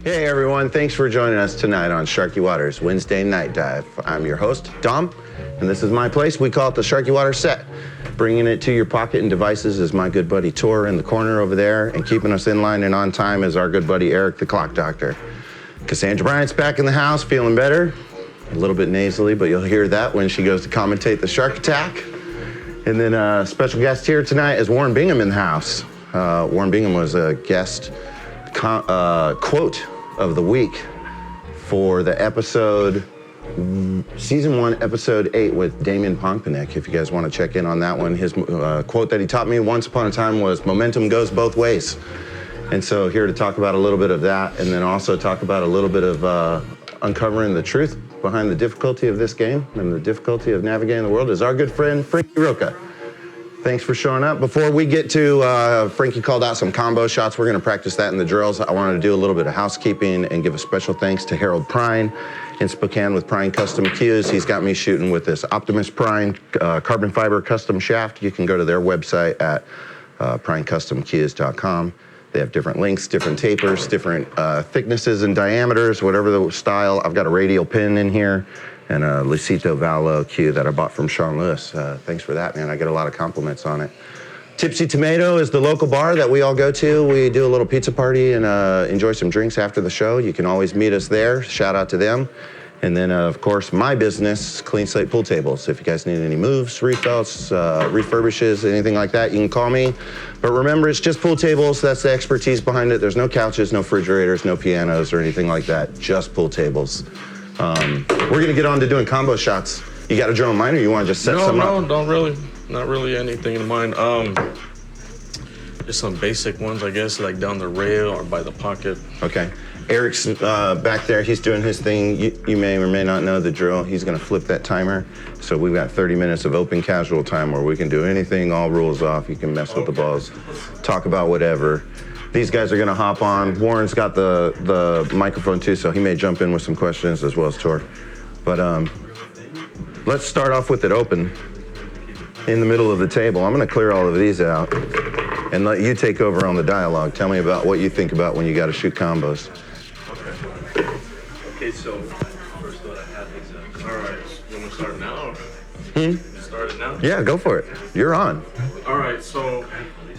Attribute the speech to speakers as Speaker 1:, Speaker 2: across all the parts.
Speaker 1: Hey everyone, thanks for joining us tonight on Sharky Waters Wednesday Night Dive. I'm your host, Dom, and this is my place. We call it the Sharky Waters set. Bringing it to your pocket and devices is my good buddy Tor in the corner over there, and keeping us in line and on time is our good buddy Eric the Clock Doctor. Cassandra Bryant's back in the house, feeling better, a little bit nasally, but you'll hear that when she goes to commentate the Shark Attack. And then a special guest here tonight is Warren Bingham in the house. Warren Bingham was a guest quote of the week for the episode, season 1, episode 8 with Damien Ponkpanek. If you guys want to check in on that one, his quote that he taught me once upon a time was, "Momentum goes both ways." And so here to talk about a little bit of that, and then also talk about a little bit of uncovering the truth behind the difficulty of this game and the difficulty of navigating the world is our good friend, Frankie Roca. Thanks for showing up. Before we get to, Frankie called out some combo shots. We're gonna practice that in the drills. I wanted to do a little bit of housekeeping and give a special thanks to Harold Prine in Spokane with Prine Custom Cues. He's got me shooting with this Optimus Prine carbon fiber custom shaft. You can go to their website at prinecustomcues.com. They have different lengths, different tapers, different thicknesses and diameters, whatever the style. I've got a radial pin in here and a Lucito Valo cue that I bought from Sean Lewis. Thanks for that, man. I get a lot of compliments on it. Tipsy Tomato is the local bar that we all go to. We do a little pizza party and enjoy some drinks after the show. You can always meet us there. Shout out to them. And then, of course, my business, Clean Slate Pool Tables. If you guys need any moves, refelts, refurbishes, anything like that, you can call me. But remember, it's just pool tables. That's the expertise behind it. There's no couches, no refrigerators, no pianos, or anything like that. Just pool tables. We're going to get on to doing combo shots. You got a drill in mind, or you want to just set some up?
Speaker 2: No, don't really. Not really anything in mind. Just some basic ones, I guess, like down the rail or by the pocket.
Speaker 1: Okay. Eric's back there. He's doing his thing. You may or may not know the drill. He's going to flip that timer. So we've got 30 minutes of open casual time where we can do anything, all rules off. You can mess with the balls, talk about whatever. These guys are going to hop on. Warren's got the microphone too, so he may jump in with some questions as well as Tor. But let's start off with it open in the middle of the table. I'm going to clear all of these out and let you take over on the dialogue. Tell me about what you think about when you got to shoot combos.
Speaker 2: Okay, so first thought I had is, all right, you want to start now? Start it now?
Speaker 1: Yeah, go for it. You're on.
Speaker 2: All right, so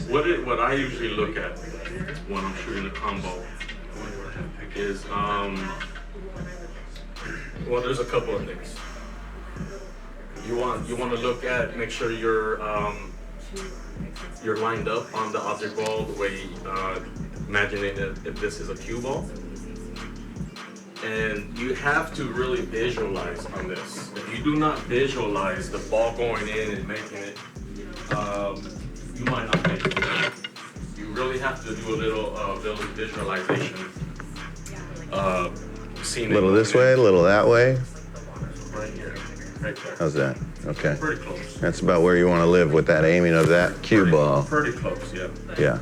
Speaker 2: what I usually look at when I'm shooting a combo is, well, there's a couple of things. You want to look at, make sure you're lined up on the object ball the way, imagining that if this is a cue ball. And you have to really visualize on this. If you do not visualize the ball going in and making it, you might not make it. You really have to do a little visualization. Seeing
Speaker 1: A little this way, a little that way.
Speaker 2: Right here, right there.
Speaker 1: How's that? Okay.
Speaker 2: Pretty close.
Speaker 1: That's about where you want to live with that aiming of that cue ball.
Speaker 2: Pretty close, yeah.
Speaker 1: Yeah.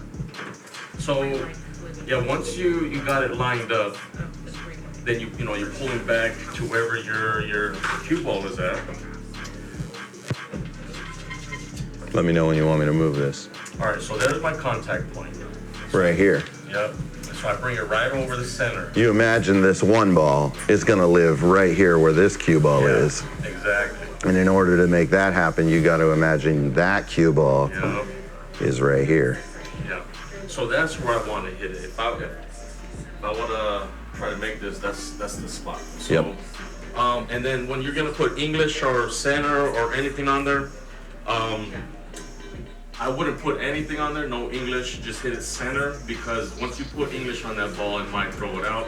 Speaker 2: So, yeah, once you got it lined up, then you're pulling back to wherever your cue ball is at.
Speaker 1: Let me know when you want me to move this.
Speaker 2: All right, so there's my contact point.
Speaker 1: Right here.
Speaker 2: Yep. So I bring it right over the center.
Speaker 1: You imagine this one ball is going to live right here where this cue ball is.
Speaker 2: Exactly.
Speaker 1: And in order to make that happen, you got to imagine that cue ball is right here.
Speaker 2: Yeah. So that's where I want to hit it. If I want to try to make this, that's the spot. So,
Speaker 1: yep.
Speaker 2: And then when you're gonna put English or center or anything on there, I wouldn't put anything on there, no English, just hit it center, because once you put English on that ball, it might throw it out.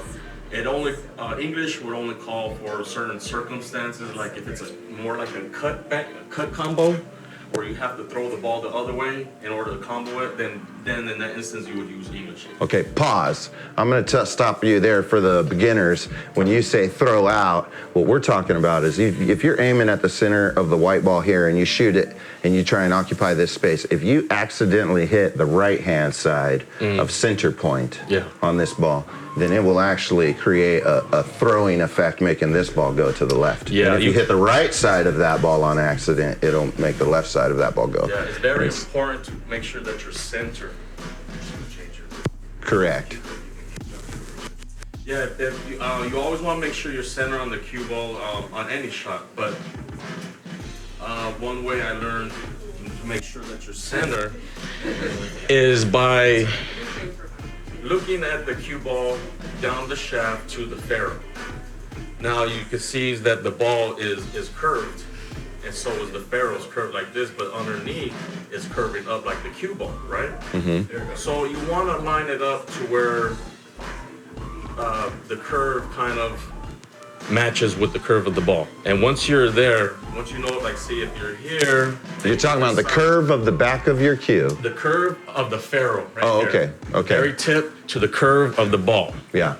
Speaker 2: It only, English would only call for certain circumstances, like if it's more like a cut combo, where you have to throw the ball the other way in order to combo it, then in that instance you would use English.
Speaker 1: Okay, pause. I'm going to stop you there for the beginners. When you say throw out, what we're talking about is if you're aiming at the center of the white ball here and you shoot it and you try and occupy this space, if you accidentally hit the right-hand side of center point on this ball, then it will actually create a throwing effect, making this ball go to the left.
Speaker 2: Yeah,
Speaker 1: and if you hit the right side of that ball on accident, it'll make the left side of that ball go.
Speaker 2: Yeah, it's very important to make sure that your center.
Speaker 1: Correct.
Speaker 2: Yeah, if you always want to make sure you're center on the cue ball on any shot, but one way I learned to make sure that you're center is by looking at the cue ball down the shaft to the ferrule. Now you can see that the ball is curved, and so is the ferrule's curved like this, but underneath is curving up like the cue ball, right? Mm-hmm. So you want to line it up to where the curve kind of matches with the curve of the ball. And once you're there, once you know, like, see if you're here.
Speaker 1: You're talking about the curve of the back of your cue.
Speaker 2: The curve of the ferrule, right?
Speaker 1: Oh,
Speaker 2: there.
Speaker 1: okay.
Speaker 2: Very tip to the curve of the ball.
Speaker 1: Yeah.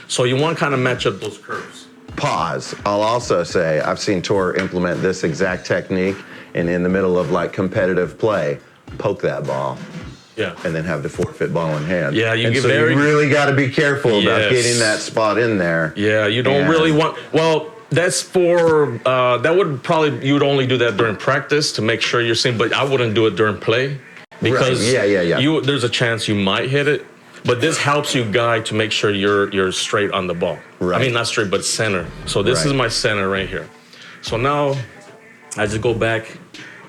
Speaker 2: So you want to kind of match up those curves.
Speaker 1: Pause. I'll also say I've seen Tor implement this exact technique, and in the middle of like competitive play, poke that ball.
Speaker 2: Yeah.
Speaker 1: And then have the forfeit ball in hand.
Speaker 2: Yeah, you get
Speaker 1: so
Speaker 2: very.
Speaker 1: You really got to be careful about getting that spot in there.
Speaker 2: Yeah, you don't really want. Well, that's for. That would probably, you would only do that during practice to make sure you're seeing, but I wouldn't do it during play because there's a chance you might hit it. But this helps you guide to make sure you're straight on the ball.
Speaker 1: Right.
Speaker 2: I mean, not straight, but center. So this is my center right here. So now I just go back,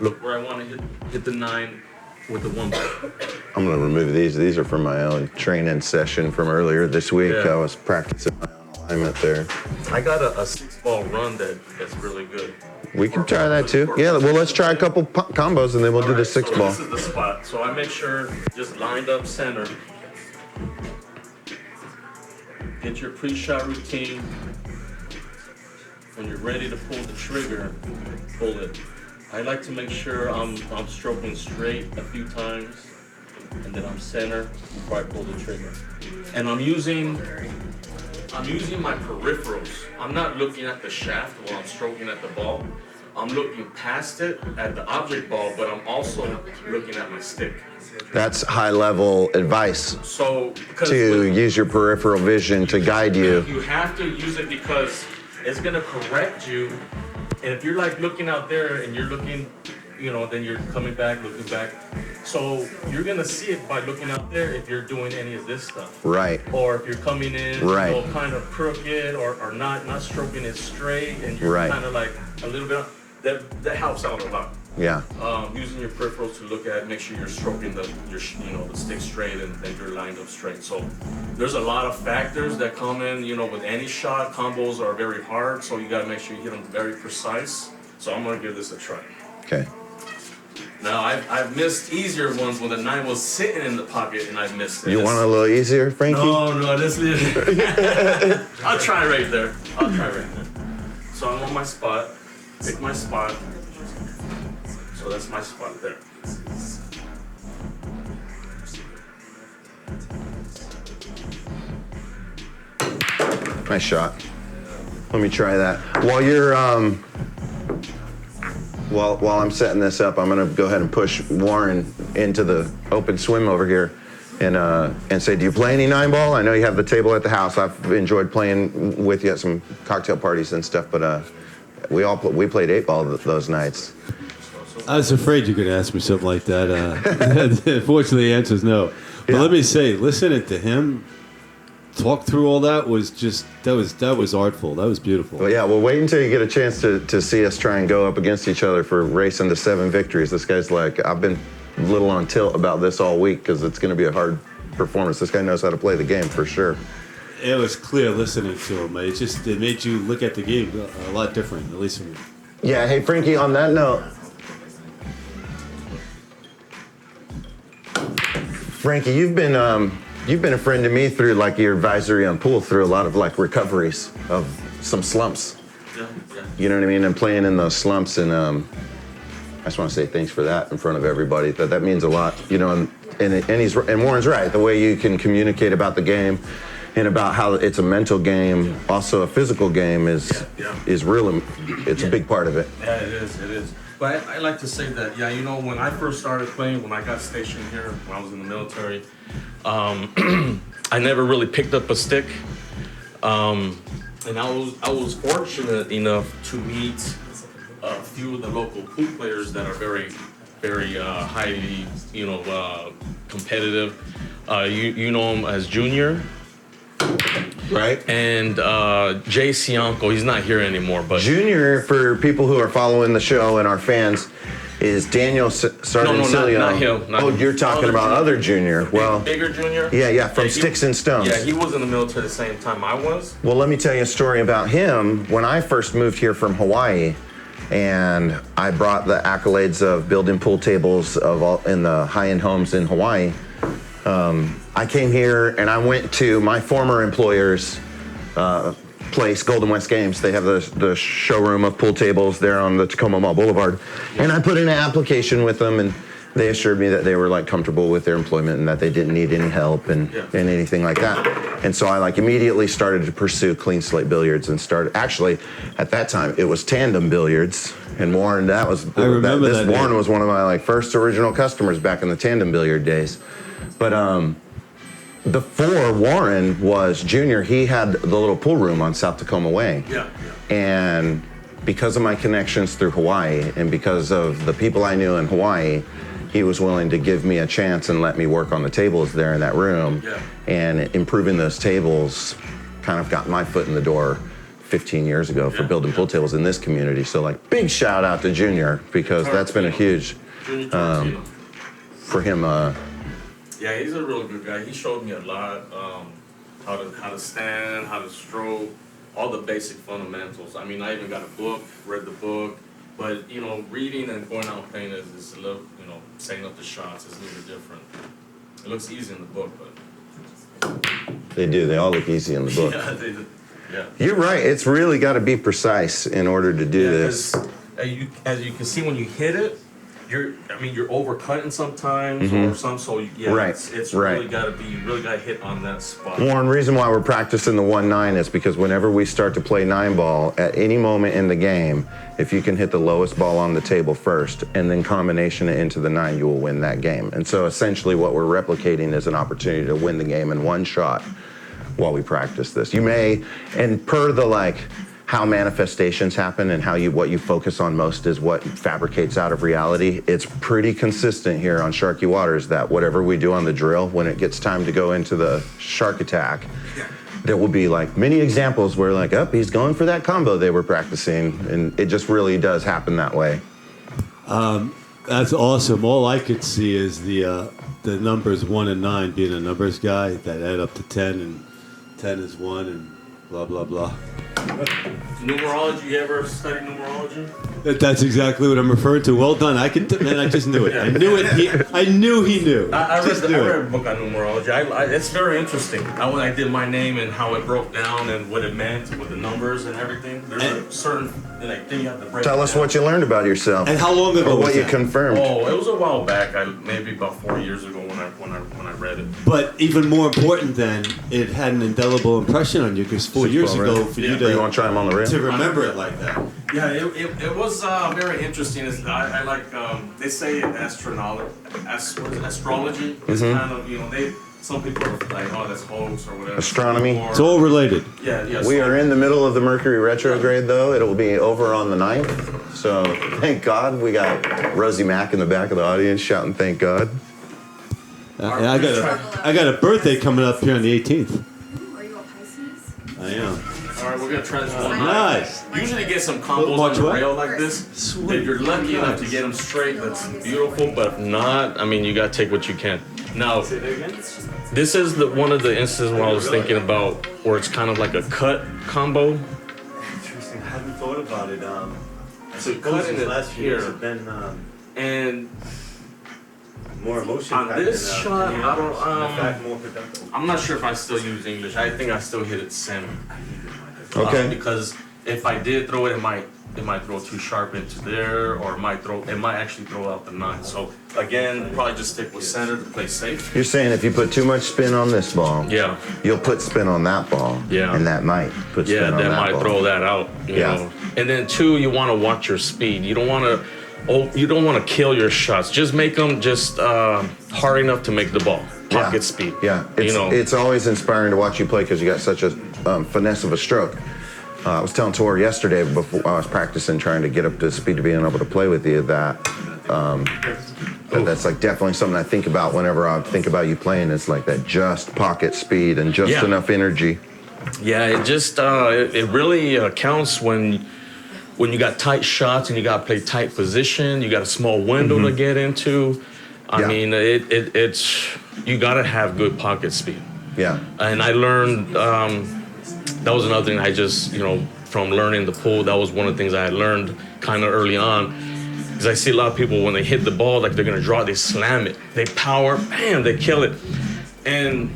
Speaker 2: look where I want to hit the 9 with the 1 ball.
Speaker 1: I'm going to remove these. These are from my own training session from earlier this week.
Speaker 2: Yeah.
Speaker 1: I was practicing my own alignment there.
Speaker 2: I got a 6-ball run that's really good.
Speaker 1: We can try that too. Yeah, well, let's try a couple combos and then we'll do the 6-ball.
Speaker 2: So this is the spot. So I make sure just lined up center. Get your pre-shot routine. When you're ready to pull the trigger, pull it. I like to make sure I'm stroking straight a few times, and then I'm center before I pull the trigger. And I'm using my peripherals. I'm not looking at the shaft while I'm stroking at the ball. I'm looking past it at the object ball, but I'm also looking at my stick.
Speaker 1: That's high-level advice.
Speaker 2: So
Speaker 1: to use your peripheral vision to guide you.
Speaker 2: You have to use it because it's gonna correct you. And if you're like looking out there and you're looking, then you're coming back, looking back. So you're gonna see it by looking out there if you're doing any of this stuff.
Speaker 1: Right.
Speaker 2: Or if you're coming in, kind of crooked or not stroking it straight, and you're kind of like a little bit. That helps out a lot.
Speaker 1: Yeah.
Speaker 2: Using your peripherals to look at, make sure you're stroking the stick straight and you're lined up straight. So there's a lot of factors that come in, with any shot. Combos are very hard, so you got to make sure you hit them very precise. So I'm gonna give this a try.
Speaker 1: Okay.
Speaker 2: Now I've missed easier ones when the 9 was sitting in the pocket and I've missed it.
Speaker 1: You want a little easier, Frankie?
Speaker 2: No, this is. I'll try right there. So I'm on my spot. Pick my spot. So that's my spot there.
Speaker 1: Nice shot. Let me try that. While you're while I'm setting this up, I'm gonna go ahead and push Warren into the open swim over here. and say, do you play any 9-ball? I know you have the table at the house. I've enjoyed playing with you at some cocktail parties and stuff, but we played 8-ball those nights.
Speaker 3: I was afraid you could ask me something like that. Unfortunately, the answer is no. But let me say, listening to him talk through all that was just that was artful. That was beautiful.
Speaker 1: Well, yeah. Well, wait until you get a chance to see us try and go up against each other for racing to 7 victories. This guy's like, I've been a little on tilt about this all week because it's going to be a hard performance. This guy knows how to play the game for sure.
Speaker 3: It was clear listening to him. It made you look at the game a lot different, at least for me.
Speaker 1: Yeah. Hey, Frankie. On that note, Frankie, you've been a friend to me through like your advisory on pool through a lot of like recoveries of some slumps.
Speaker 2: Yeah.
Speaker 1: You know what I mean? And playing in those slumps, and I just want to say thanks for that in front of everybody. That means a lot. You know, and Warren's right. The way you can communicate about the game and about how it's a mental game, also a physical game is real. It's a big part of it.
Speaker 2: Yeah, it is. But I like to say that, when I first started playing, when I got stationed here, when I was in the military, I never really picked up a stick. And I was fortunate enough to meet a few of the local pool players that are very, very highly, competitive. You know him as Junior.
Speaker 1: Right.
Speaker 2: And Jay Cianco, he's not here anymore, but
Speaker 1: Junior, for people who are following the show and our fans, is Daniel Sardencillo.
Speaker 2: No, not him.
Speaker 1: You're talking about other Junior. Well,
Speaker 2: bigger Junior.
Speaker 1: Yeah, from Sticks and Stones.
Speaker 2: Yeah, he was in the military the same time I was.
Speaker 1: Well, let me tell you a story about him. When I first moved here from Hawaii, and I brought the accolades of building pool tables in the high-end homes in Hawaii. I came here and I went to my former employer's place, Golden West Games. They have the showroom of pool tables there on the Tacoma Mall Boulevard. And I put in an application with them, and they assured me that they were like comfortable with their employment and that they didn't need any help and anything like that. And so I like immediately started to pursue clean slate billiards and started, actually at that time it was tandem billiards. And Warren, Warren was one of my like first original customers back in the tandem billiard days. But before Warren was Junior, he had the little pool room on South Tacoma Way.
Speaker 2: Yeah.
Speaker 1: And because of my connections through Hawaii and because of the people I knew in Hawaii, he was willing to give me a chance and let me work on the tables there in that room.
Speaker 2: Yeah.
Speaker 1: And improving those tables kind of got my foot in the door 15 years ago for building pool tables in this community. So like big shout out to Junior because that's been a huge for him.
Speaker 2: Yeah, he's a real good guy. He showed me a lot, how to stand, how to stroke, all the basic fundamentals. I mean, I even got a book, read the book, but reading and going out playing is a little, setting up the shots is a little different. It looks easy in the book, but
Speaker 1: They do. They all look easy in the book.
Speaker 2: yeah, they do. Yeah.
Speaker 1: You're right. It's really got to be precise in order to do this.
Speaker 2: As you can see when you hit it, you're overcutting sometimes or some. So
Speaker 1: Right.
Speaker 2: It's
Speaker 1: Right.
Speaker 2: really got to be. You really got to hit on that spot.
Speaker 1: One reason why we're practicing the 1-9 is because whenever we start to play 9-ball, at any moment in the game, if you can hit the lowest ball on the table first and then combination it into the 9, you will win that game. And so essentially what we're replicating is an opportunity to win the game in one shot while we practice this. You may, and per the how manifestations happen and what you focus on most is what fabricates out of reality. It's pretty consistent here on Sharky Waters that whatever we do on the drill, when it gets time to go into the shark attack, there will be many examples where he's going for that combo they were practicing, and it just really does happen that way.
Speaker 3: That's awesome. All I could see is the numbers 1 and 9 being a numbers guy that add up to 10, and 10 is 1, and blah, blah, blah.
Speaker 2: Numerology, you ever study numerology?
Speaker 3: That's exactly what I'm referring to. Well done. I just knew it. I knew it. I knew he knew.
Speaker 2: I read a book on numerology. It's very interesting. When I did my name and how it broke down and what it meant with the numbers and everything. There's a certain thing you have to break
Speaker 1: Tell us what you learned about yourself.
Speaker 3: And how long ago
Speaker 1: or
Speaker 3: was
Speaker 1: what you
Speaker 3: that?
Speaker 1: confirmed.
Speaker 2: Oh, it was a while back. Maybe about 4 years ago when I read it.
Speaker 3: But even more important than it had an indelible impression on you, because 4 years ago for you
Speaker 1: You want to try him on the rail?
Speaker 3: to remember it like that.
Speaker 2: Yeah, it was very interesting. I like they say astrology is kind of some people are like, oh, that's hoax or whatever.
Speaker 1: Astronomy.
Speaker 2: Or,
Speaker 3: It's all related.
Speaker 2: yeah.
Speaker 1: We are in the middle of the Mercury retrograde, though. It will be over on the 9th. So thank God we got Rosie Mack in the back of the audience shouting, "Thank God."
Speaker 3: I got a birthday coming up here on the 18th.
Speaker 4: Are you a Pisces?
Speaker 3: I am.
Speaker 2: All right, we're gonna try this one.
Speaker 3: Nice.
Speaker 2: Usually get some combos
Speaker 3: Watch
Speaker 2: on the
Speaker 3: what?
Speaker 2: rail like this. If you're lucky enough to get them straight, that's beautiful. But if not, I mean, you gotta take what you can. Now, this is one of the instances where I was thinking about where it's kind of like a cut combo.
Speaker 3: Interesting. I hadn't thought about it.
Speaker 2: So cutting it here,
Speaker 3: been
Speaker 2: and
Speaker 3: more emotion.
Speaker 2: on this shot, I don't.
Speaker 3: more productive.
Speaker 2: I'm not sure if I still use English. I think I still hit it center.
Speaker 1: Okay.
Speaker 2: Because if I did throw it, it might throw too sharp into there, or it might actually throw out the knot. So again, probably just stick with center to play safe.
Speaker 1: You're saying if you put too much spin on this ball,
Speaker 2: Yeah.
Speaker 1: you'll put spin on that ball,
Speaker 2: Yeah.
Speaker 1: and that might put spin
Speaker 2: Yeah,
Speaker 1: on
Speaker 2: that
Speaker 1: that
Speaker 2: might
Speaker 1: ball.
Speaker 2: throw that out. You know. And then two, you want to watch your speed. You don't want to kill your shots. Just make them just hard enough to make the ball. Pocket speed.
Speaker 1: Yeah, it's always inspiring to watch you play because you got such a finesse of a stroke. I was telling Tor yesterday before I was practicing, trying to get up to speed to being able to play with you, that's like definitely something I think about whenever I think about you playing. It's like that just pocket speed and just enough energy.
Speaker 2: Yeah, it just it really counts when you got tight shots and you got to play tight position. You got a small window to get into. I mean, it's you got to have good pocket speed.
Speaker 1: Yeah.
Speaker 2: And I learned that was another thing I just from learning the pool. That was one of the things I had learned kind of early on. Because I see a lot of people when they hit the ball, like they're gonna draw, they slam it, they power, bam, they kill it. And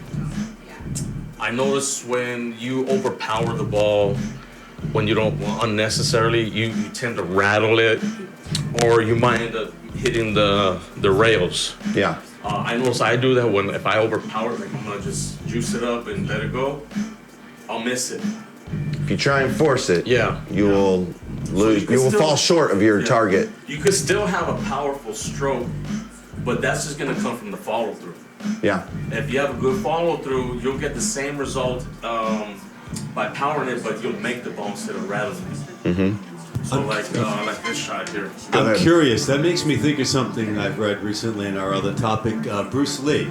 Speaker 2: I notice when you overpower the ball, when you don't unnecessarily, you tend to rattle it, or you might end up hitting the rails.
Speaker 1: Yeah.
Speaker 2: I notice I do that if I overpower it, like I'm gonna just juice it up and let it go, I'll miss it.
Speaker 1: If you try and force it,
Speaker 2: Yeah.
Speaker 1: you will lose.
Speaker 2: you can
Speaker 1: You will
Speaker 2: still-
Speaker 1: fall short of your target.
Speaker 2: You could still have a powerful stroke, but that's just gonna come from the follow through.
Speaker 1: Yeah.
Speaker 2: If you have a good follow through, you'll get the same result by powering it, but you'll make the ball instead of rattling it. Mm-hmm. So like this shot here.
Speaker 3: I'm
Speaker 1: ahead.
Speaker 3: curious. That makes me think of something I've read recently in our other topic. Bruce Lee.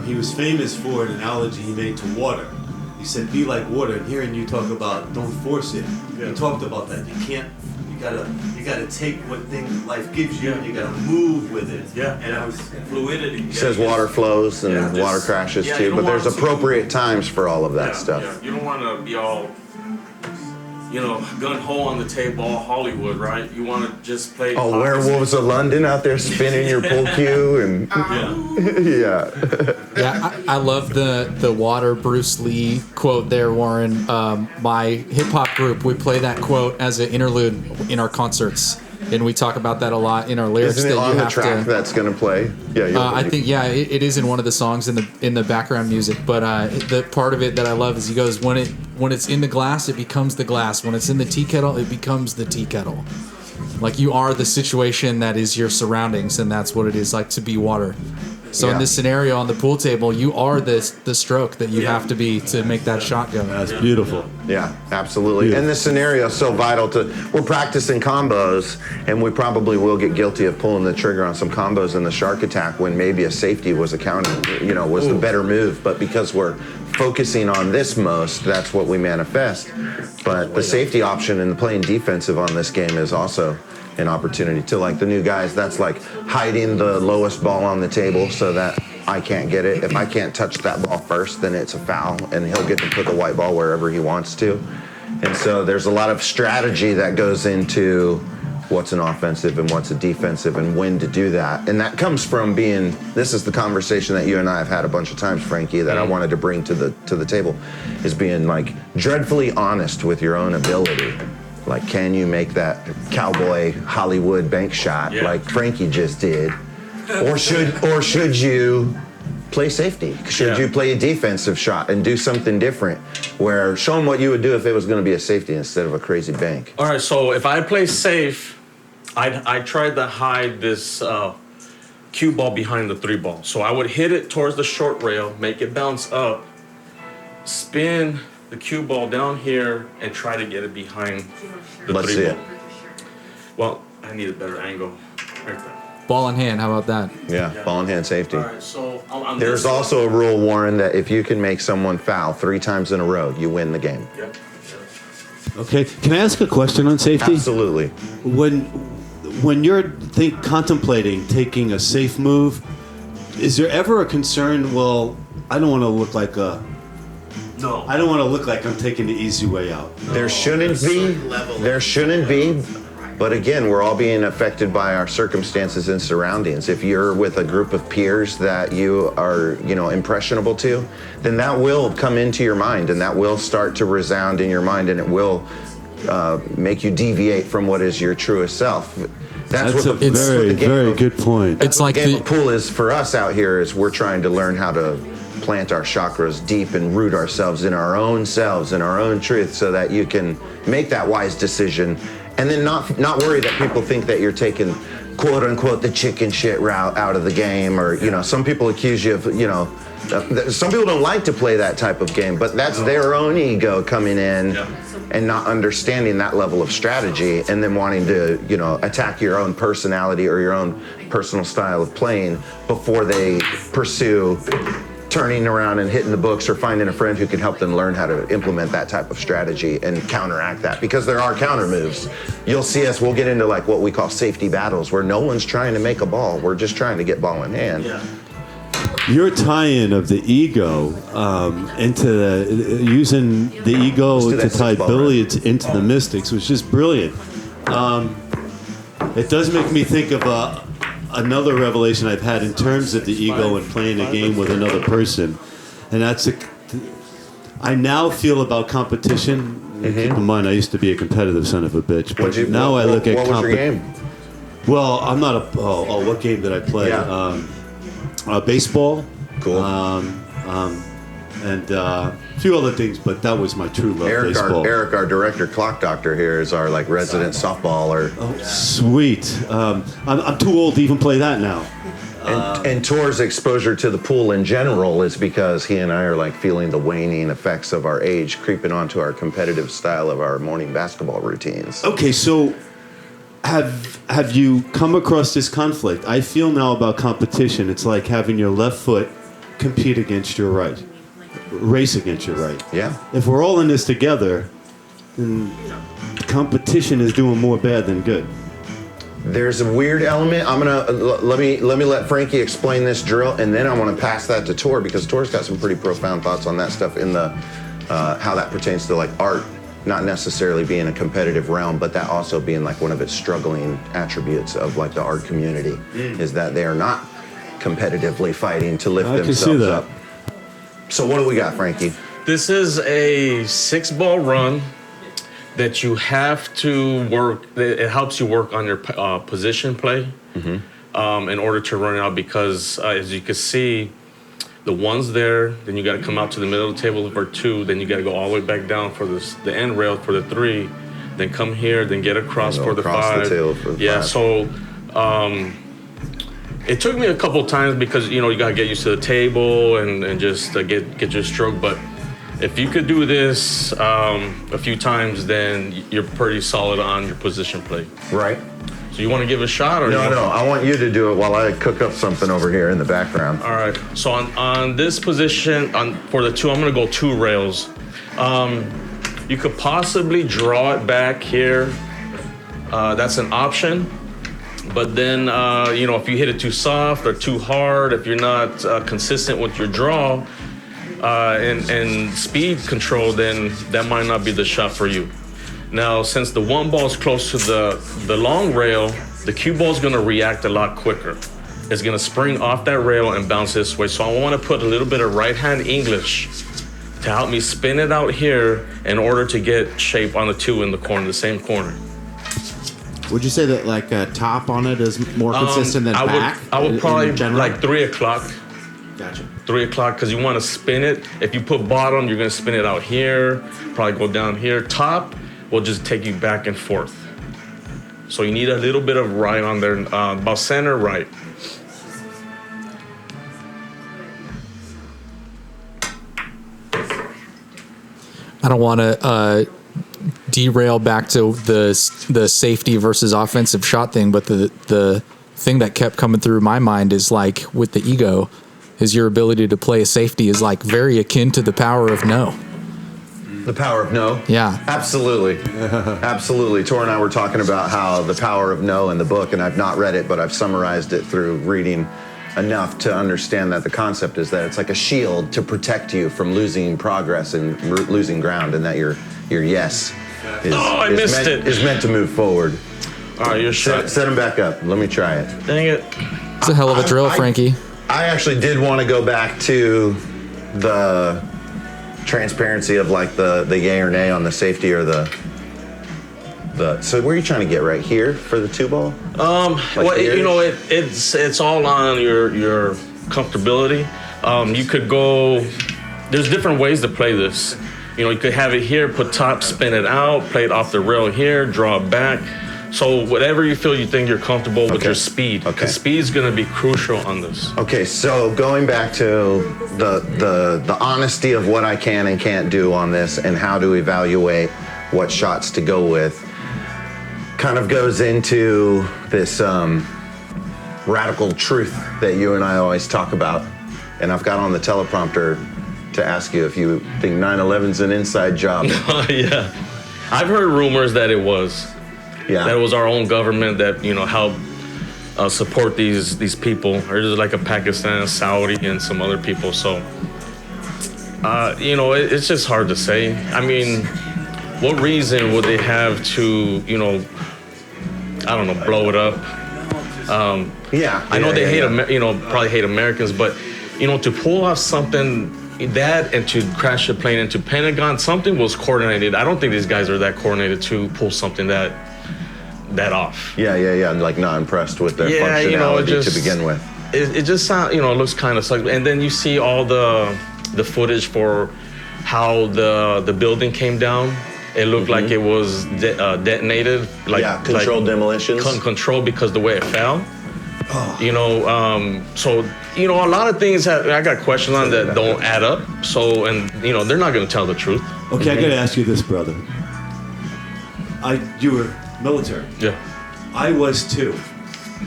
Speaker 3: He was famous for an analogy he made to water. He said, "Be like water." And hearing you talk about don't force it, you talked about that. You can't. You gotta take what life gives you, and you gotta move with it.
Speaker 2: Yeah.
Speaker 3: And I was
Speaker 2: Fluidity.
Speaker 1: It says water flows and
Speaker 2: Yeah,
Speaker 1: water
Speaker 2: just-
Speaker 1: crashes
Speaker 2: yeah,
Speaker 1: too,
Speaker 2: you
Speaker 1: but
Speaker 2: don't
Speaker 1: there's
Speaker 2: want to-
Speaker 1: appropriate times for all of that stuff.
Speaker 2: Yeah. You don't want to be all, gun ho on the table, all Hollywood, right? You want to just play.
Speaker 1: Oh,
Speaker 2: pocket
Speaker 1: Werewolves of London out there spinning your pool cue and
Speaker 2: Yeah.
Speaker 1: yeah.
Speaker 5: Yeah, I love the water Bruce Lee quote there, Warren. My hip hop group, we play that quote as an interlude in our concerts, and we talk about that a lot in our lyrics.
Speaker 1: Isn't it
Speaker 5: that
Speaker 1: on
Speaker 5: you
Speaker 1: the
Speaker 5: have
Speaker 1: track
Speaker 5: to.
Speaker 1: that's gonna play? Yeah.
Speaker 5: I think it is in one of the songs in the background music. But the part of it that I love is he goes, when it's in the glass, it becomes the glass. When it's in the tea kettle, it becomes the tea kettle. Like you are the situation that is your surroundings, and that's what it is like to be water. So in this scenario on the pool table, you are the stroke that you have to be to make that shot go.
Speaker 3: That's beautiful.
Speaker 1: Yeah, absolutely. And this scenario is so vital we're practicing combos, and we probably will get guilty of pulling the trigger on some combos in the shark attack when maybe a safety was was the better move. But because we're focusing on this most, that's what we manifest. But the safety option and playing defensive on this game is also an opportunity to, like the new guys, that's like hiding the lowest ball on the table so that I can't get it. If I can't touch that ball first, then it's a foul, and he'll get to put the white ball wherever he wants to. And so there's a lot of strategy that goes into what's an offensive and what's a defensive and when to do that. And that comes from this is the conversation that you and I have had a bunch of times, Frankie, that I wanted to bring to the table, is being like dreadfully honest with your own ability. Like, can you make that cowboy Hollywood bank shot like Frankie just did? Or should you play safety? Should you play a defensive shot and do something different? Where show them what you would do if it was going to be a safety instead of a crazy bank.
Speaker 2: All right, so if I play safe, I tried to hide this cue ball behind the 3 ball. So I would hit it towards the short rail, make it bounce up, spin the cue ball down here, and try to get it behind the
Speaker 1: Let's
Speaker 2: 3
Speaker 1: see
Speaker 2: ball.
Speaker 1: it.
Speaker 2: Well, I need a better angle. Right there.
Speaker 5: Ball in hand. How about that?
Speaker 1: Yeah, ball in hand safety.
Speaker 2: All right, so on
Speaker 1: There's
Speaker 2: this one-
Speaker 1: also a rule, Warren, that if you can make someone foul 3 times in a row, you win the game.
Speaker 2: Yep.
Speaker 3: Okay, can I ask a question on safety?
Speaker 1: Absolutely.
Speaker 3: When you're contemplating taking a safe move, is there ever a concern? Well, I don't want to look like
Speaker 2: No.
Speaker 3: I don't want to look like I'm taking the easy way out.
Speaker 1: There shouldn't be. There shouldn't be. But again, we're all being affected by our circumstances and surroundings. If you're with a group of peers that you are, impressionable to, then that will come into your mind and that will start to resound in your mind and it will make you deviate from what is your truest self.
Speaker 3: That's
Speaker 1: what
Speaker 3: a
Speaker 1: the
Speaker 3: very,
Speaker 1: game
Speaker 3: very
Speaker 1: of-
Speaker 3: good point.
Speaker 5: It's like
Speaker 1: game
Speaker 5: the
Speaker 1: of pool is for us out here is we're trying to learn how to plant our chakras deep and root ourselves in our own selves and our own truth so that you can make that wise decision and then not worry that people think that you're taking quote unquote the chicken shit route out of the game or some people accuse you of some people don't like to play that type of game, but that's their own ego coming in and not understanding that level of strategy and then wanting to attack your own personality or your own personal style of playing before they pursue turning around and hitting the books or finding a friend who can help them learn how to implement that type of strategy and counteract that because there are counter moves. You'll see us, we'll get into like what we call safety battles where no one's trying to make a ball. We're just trying to get ball in hand.
Speaker 2: Yeah.
Speaker 3: Your tie-in of the ego into using the ego
Speaker 1: Let's do
Speaker 3: to
Speaker 1: that
Speaker 3: tie
Speaker 1: six ball,
Speaker 3: Billy into the mystics was just brilliant. It does make me think of another revelation I've had in terms of the ego and playing a game with another person, and that's I now feel about competition. Keep in mind, I used to be a competitive son of a bitch, but now I look at
Speaker 1: what was your game?
Speaker 3: Well, I'm not a. What game did I play?
Speaker 1: Yeah.
Speaker 3: Baseball.
Speaker 1: Cool.
Speaker 3: And a few other things, but that was my true love. Baseball.
Speaker 1: Eric, our director, clock doctor here, is our like resident softballer.
Speaker 3: Oh, sweet. I'm too old to even play that now.
Speaker 1: And Tor's exposure to the pool in general is because he and I are like feeling the waning effects of our age creeping onto our competitive style of our morning basketball routines.
Speaker 3: Okay, so have you come across this conflict? I feel now about competition. It's like having your left foot compete against your right, race against your right.
Speaker 1: Yeah.
Speaker 3: If we're all in this together, then competition is doing more bad than good.
Speaker 1: There's a weird element. I'm gonna let me let Frankie explain this drill, and then I want to pass that to Tor because Tor's got some pretty profound thoughts on that stuff in the how that pertains to like art, not necessarily being a competitive realm, but that also being like one of its struggling attributes of like the art community is that they are not competitively fighting to lift
Speaker 3: I can
Speaker 1: themselves
Speaker 3: see that.
Speaker 1: up. So what do we got, Frankie?
Speaker 2: This is a 6-ball run that you have to work. It helps you work on your position play in order to run it out because as you can see, the one's there, then you got to come out to the middle of the table for 2, then you got to go all the way back down for the end rail for the 3, then come here, then get across for the
Speaker 1: across
Speaker 2: 5.
Speaker 1: the table for the 5.
Speaker 2: So it took me a couple times because you got to get used to the table and just get your stroke, but if you could do this a few times, then you're pretty solid on your position play.
Speaker 1: Right.
Speaker 2: So you want to give it a shot, or
Speaker 1: No, I want you to do it while I cook up something over here in the background.
Speaker 2: All right. So on this position, for the 2, I'm gonna go 2 rails. You could possibly draw it back here. That's an option. But then, if you hit it too soft or too hard, if you're not consistent with your draw and speed control, then that might not be the shot for you. Now, since the 1 ball is close to the long rail, the cue ball is going to react a lot quicker. It's going to spring off that rail and bounce this way. So I want to put a little bit of right-hand English to help me spin it out here in order to get shape on the 2 in the corner, the same corner.
Speaker 6: Would you say that like top on it is more consistent than back?
Speaker 2: I would probably
Speaker 6: in general?
Speaker 2: like 3 o'clock.
Speaker 6: Gotcha.
Speaker 2: 3 o'clock, because you want to spin it. If you put bottom, you're going to spin it out here, probably go down here. Top will just take you back and forth. So you need a little bit of right on there, about center right.
Speaker 5: I don't want to derail back to the safety versus offensive shot thing, but the thing that kept coming through my mind is like with the ego, is your ability to play a safety is like very akin to the power of no.
Speaker 1: The power of no?
Speaker 5: Yeah.
Speaker 1: Absolutely. Absolutely. Tor and I were talking about how the power of no in the book, and I've not read it, but I've summarized it through reading enough to understand that the concept is that it's like a shield to protect you from losing progress and losing ground, and that your yes is meant to move forward.
Speaker 7: Oh, you're shot.
Speaker 1: Set him back up. Let me try it.
Speaker 7: Dang it.
Speaker 5: It's a hell of a drill, Frankie.
Speaker 1: I actually did want to go back to the transparency of like the yay or nay on the safety or the so where are you trying to get, right here for the 2-ball?
Speaker 7: Well, you know, it's all on your comfortability. You could go. There's different ways to play this. You know, you could have it here, put top, spin it out, play it off the rail here, draw it back. So whatever you feel you think you're comfortable with your speed.
Speaker 1: Okay.
Speaker 7: Because speed is going to be crucial on this.
Speaker 1: Okay, so going back to the honesty of what I can and can't do on this and how to evaluate what shots to go with kind of goes into this radical truth that you and I always talk about. And I've got on the teleprompter to ask you if you think 9/11's an inside job.
Speaker 7: Yeah. I've heard rumors that it was.
Speaker 1: Yeah.
Speaker 7: That it was our own government that, you know, helped support these people. There's like a Pakistan, Saudi, and some other people. So, you know, it's just hard to say. I mean, what reason would they have to, you know, I don't know, blow it up? I know they hate, you know, probably hate Americans, but, you know, to pull off something that and to crash a plane into Pentagon, something was coordinated. I don't think these guys are that coordinated to pull something that off.
Speaker 1: Yeah. I'm like not impressed with their functionality,
Speaker 7: you know,
Speaker 1: to begin with.
Speaker 7: It just sounds, you know, it looks kind of sucky. And then you see all the footage for how the building came down. It looked like it was detonated. Like,
Speaker 1: controlled demolitions.
Speaker 7: Controlled because the way it fell. Oh. You know, so, you know, a lot of things I got questions on that don't add up. So, and, you know, they're not going to tell the truth.
Speaker 3: Okay, I got to ask you this, brother. You were military.
Speaker 7: Yeah.
Speaker 3: I was too.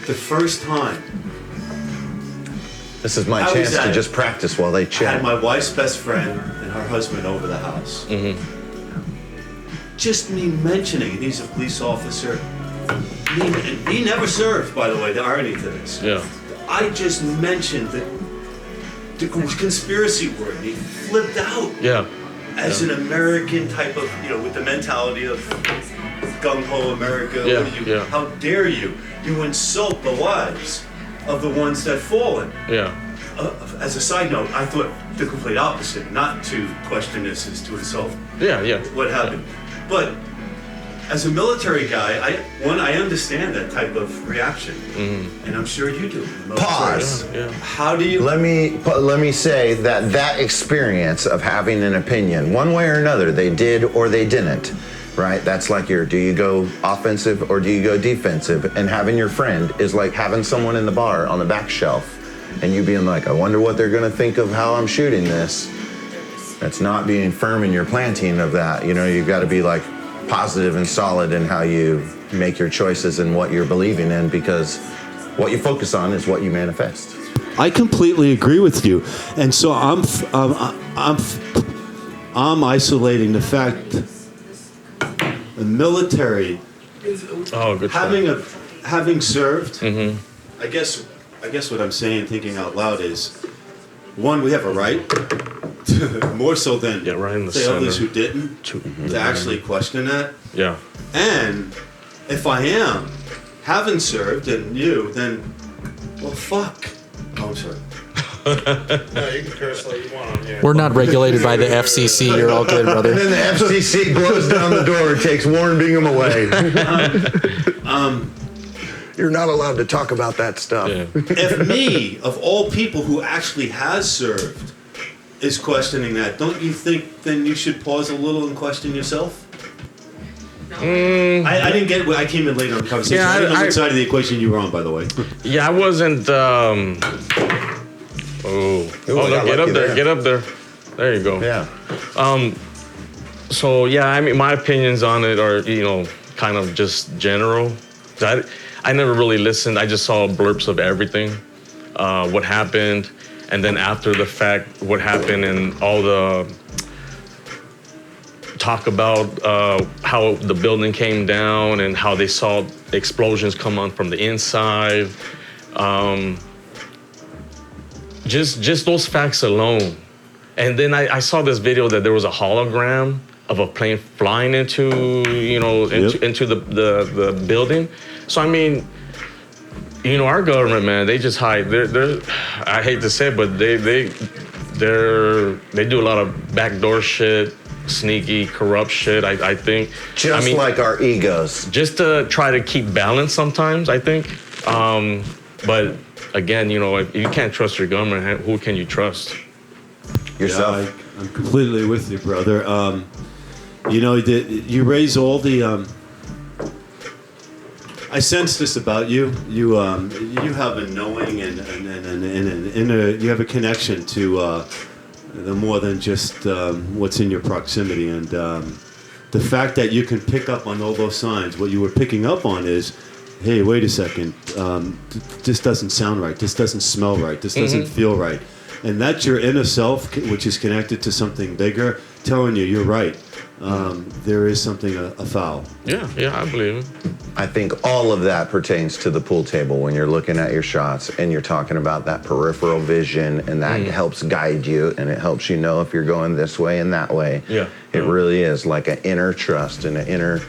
Speaker 3: The first time.
Speaker 1: This is my chance to just practice while they
Speaker 3: I
Speaker 1: chat.
Speaker 3: had my wife's best friend and her husband over the house.
Speaker 7: Mm-hmm.
Speaker 3: Just me mentioning, and he's a police officer. He never served, by the way, the irony to this.
Speaker 7: Yeah.
Speaker 3: I just mentioned the conspiracy word, and he flipped out.
Speaker 7: Yeah.
Speaker 3: As an American type of, you know, with the mentality of gung-ho America.
Speaker 7: Yeah.
Speaker 3: How dare you? You insult the lives of the ones that fallen.
Speaker 7: Yeah.
Speaker 3: As a side note, I thought the complete opposite. Not to question this is to insult
Speaker 7: Yeah.
Speaker 3: what happened. But as a military guy, I understand that type of reaction, and I'm sure you do.
Speaker 1: Pause.
Speaker 7: Yeah.
Speaker 3: How do you?
Speaker 1: Let me say that experience of having an opinion, one way or another, they did or they didn't, right? That's like do you go offensive or do you go defensive? And having your friend is like having someone in the bar on the back shelf, and you being like, I wonder what they're gonna think of how I'm shooting this. That's not being firm in your planting of that. You know, you've got to be like positive and solid in how you make your choices and what you're believing in, because what you focus on is what you manifest.
Speaker 3: I completely agree with you, and so I'm isolating the fact the military.
Speaker 7: Oh, good.
Speaker 3: Having served.
Speaker 7: Mm-hmm.
Speaker 3: I guess what I'm saying, thinking out loud, is one, we have a right. More so than
Speaker 7: right in the
Speaker 3: say others
Speaker 7: center.
Speaker 3: who didn't to actually question that.
Speaker 7: Yeah.
Speaker 3: And if I am, haven't served, and you, then, well, fuck. Oh, I'm sorry.
Speaker 2: No, you can curse like you want on here.
Speaker 5: We're not regulated by the FCC. You're all good, brother.
Speaker 1: And then the FCC blows down the door and takes Warren Bingham away. You're not allowed to talk about that stuff.
Speaker 7: Yeah.
Speaker 3: If me, of all people who actually has served, is questioning that, don't you think then you should pause a little and question yourself? I didn't get. I came in late on the conversation.
Speaker 7: Yeah,
Speaker 3: I didn't know what side of the equation you were on, by the way.
Speaker 7: Yeah, I wasn't.
Speaker 1: Ooh,
Speaker 7: No,
Speaker 1: I got
Speaker 7: get up
Speaker 1: lucky
Speaker 7: there.
Speaker 1: there.
Speaker 7: Get up there. There you go.
Speaker 1: Yeah.
Speaker 7: So yeah, I mean, my opinions on it are, kind of just general. I never really listened. I just saw blurbs of everything, what happened, and then after the fact, what happened, and all the talk about how the building came down and how they saw explosions come on from the inside. Just those facts alone. And then I saw this video that there was a hologram of a plane flying into the building. So I mean, our government, man, they just hide. They're I hate to say it, but they do a lot of backdoor shit, sneaky, corrupt shit. I think.
Speaker 1: Like our egos.
Speaker 7: Just to try to keep balance sometimes, I think. But again, if you can't trust your government, who can you trust?
Speaker 1: Yourself.
Speaker 3: Yeah, I'm completely with you, brother. You raise all the. I sense this about you. You have a knowing and you have a connection to the more than just what's in your proximity, and the fact that you can pick up on all those signs. What you were picking up on is, hey, wait a second, this doesn't sound right. This doesn't smell right. This doesn't feel right. And that's your inner self, which is connected to something bigger, telling you you're right. There is something afoul.
Speaker 7: Yeah, I believe it.
Speaker 1: I think all of that pertains to the pool table when you're looking at your shots and you're talking about that peripheral vision, and that helps guide you, and it helps you know if you're going this way and that way.
Speaker 7: Yeah.
Speaker 1: It really is like an inner trust and an inner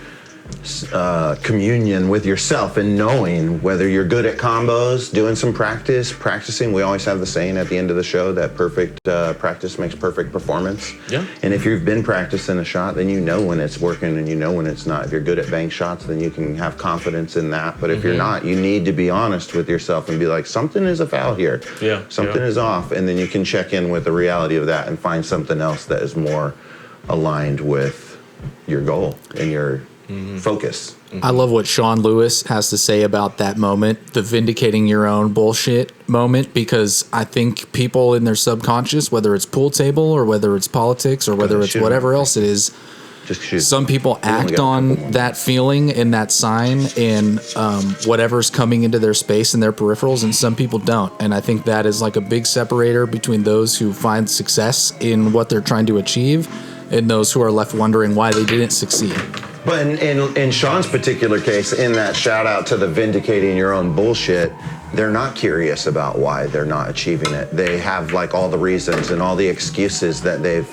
Speaker 1: communion with yourself, and knowing whether you're good at combos, doing some practicing. We always have the saying at the end of the show that perfect practice makes perfect performance.
Speaker 7: Yeah.
Speaker 1: And if you've been practicing a shot, then you know when it's working and you know when it's not. If you're good at bank shots, then you can have confidence in that. But if you're not, you need to be honest with yourself and be like, something is a foul here.
Speaker 7: Yeah.
Speaker 1: Something is off. And then you can check in with the reality of that and find something else that is more aligned with your goal and your focus.
Speaker 5: I love what Sean Lewis has to say about that moment, the vindicating your own bullshit moment, because I think people in their subconscious, whether it's pool table or whether it's politics or whether it's whatever else it is, some people act on that feeling and that sign and whatever's coming into their space and their peripherals, and some people don't. And I think that is like a big separator between those who find success in what they're trying to achieve and those who are left wondering why they didn't succeed.
Speaker 1: But in Sean's particular case, in that shout out to the vindicating your own bullshit, they're not curious about why they're not achieving it. They have like all the reasons and all the excuses that they've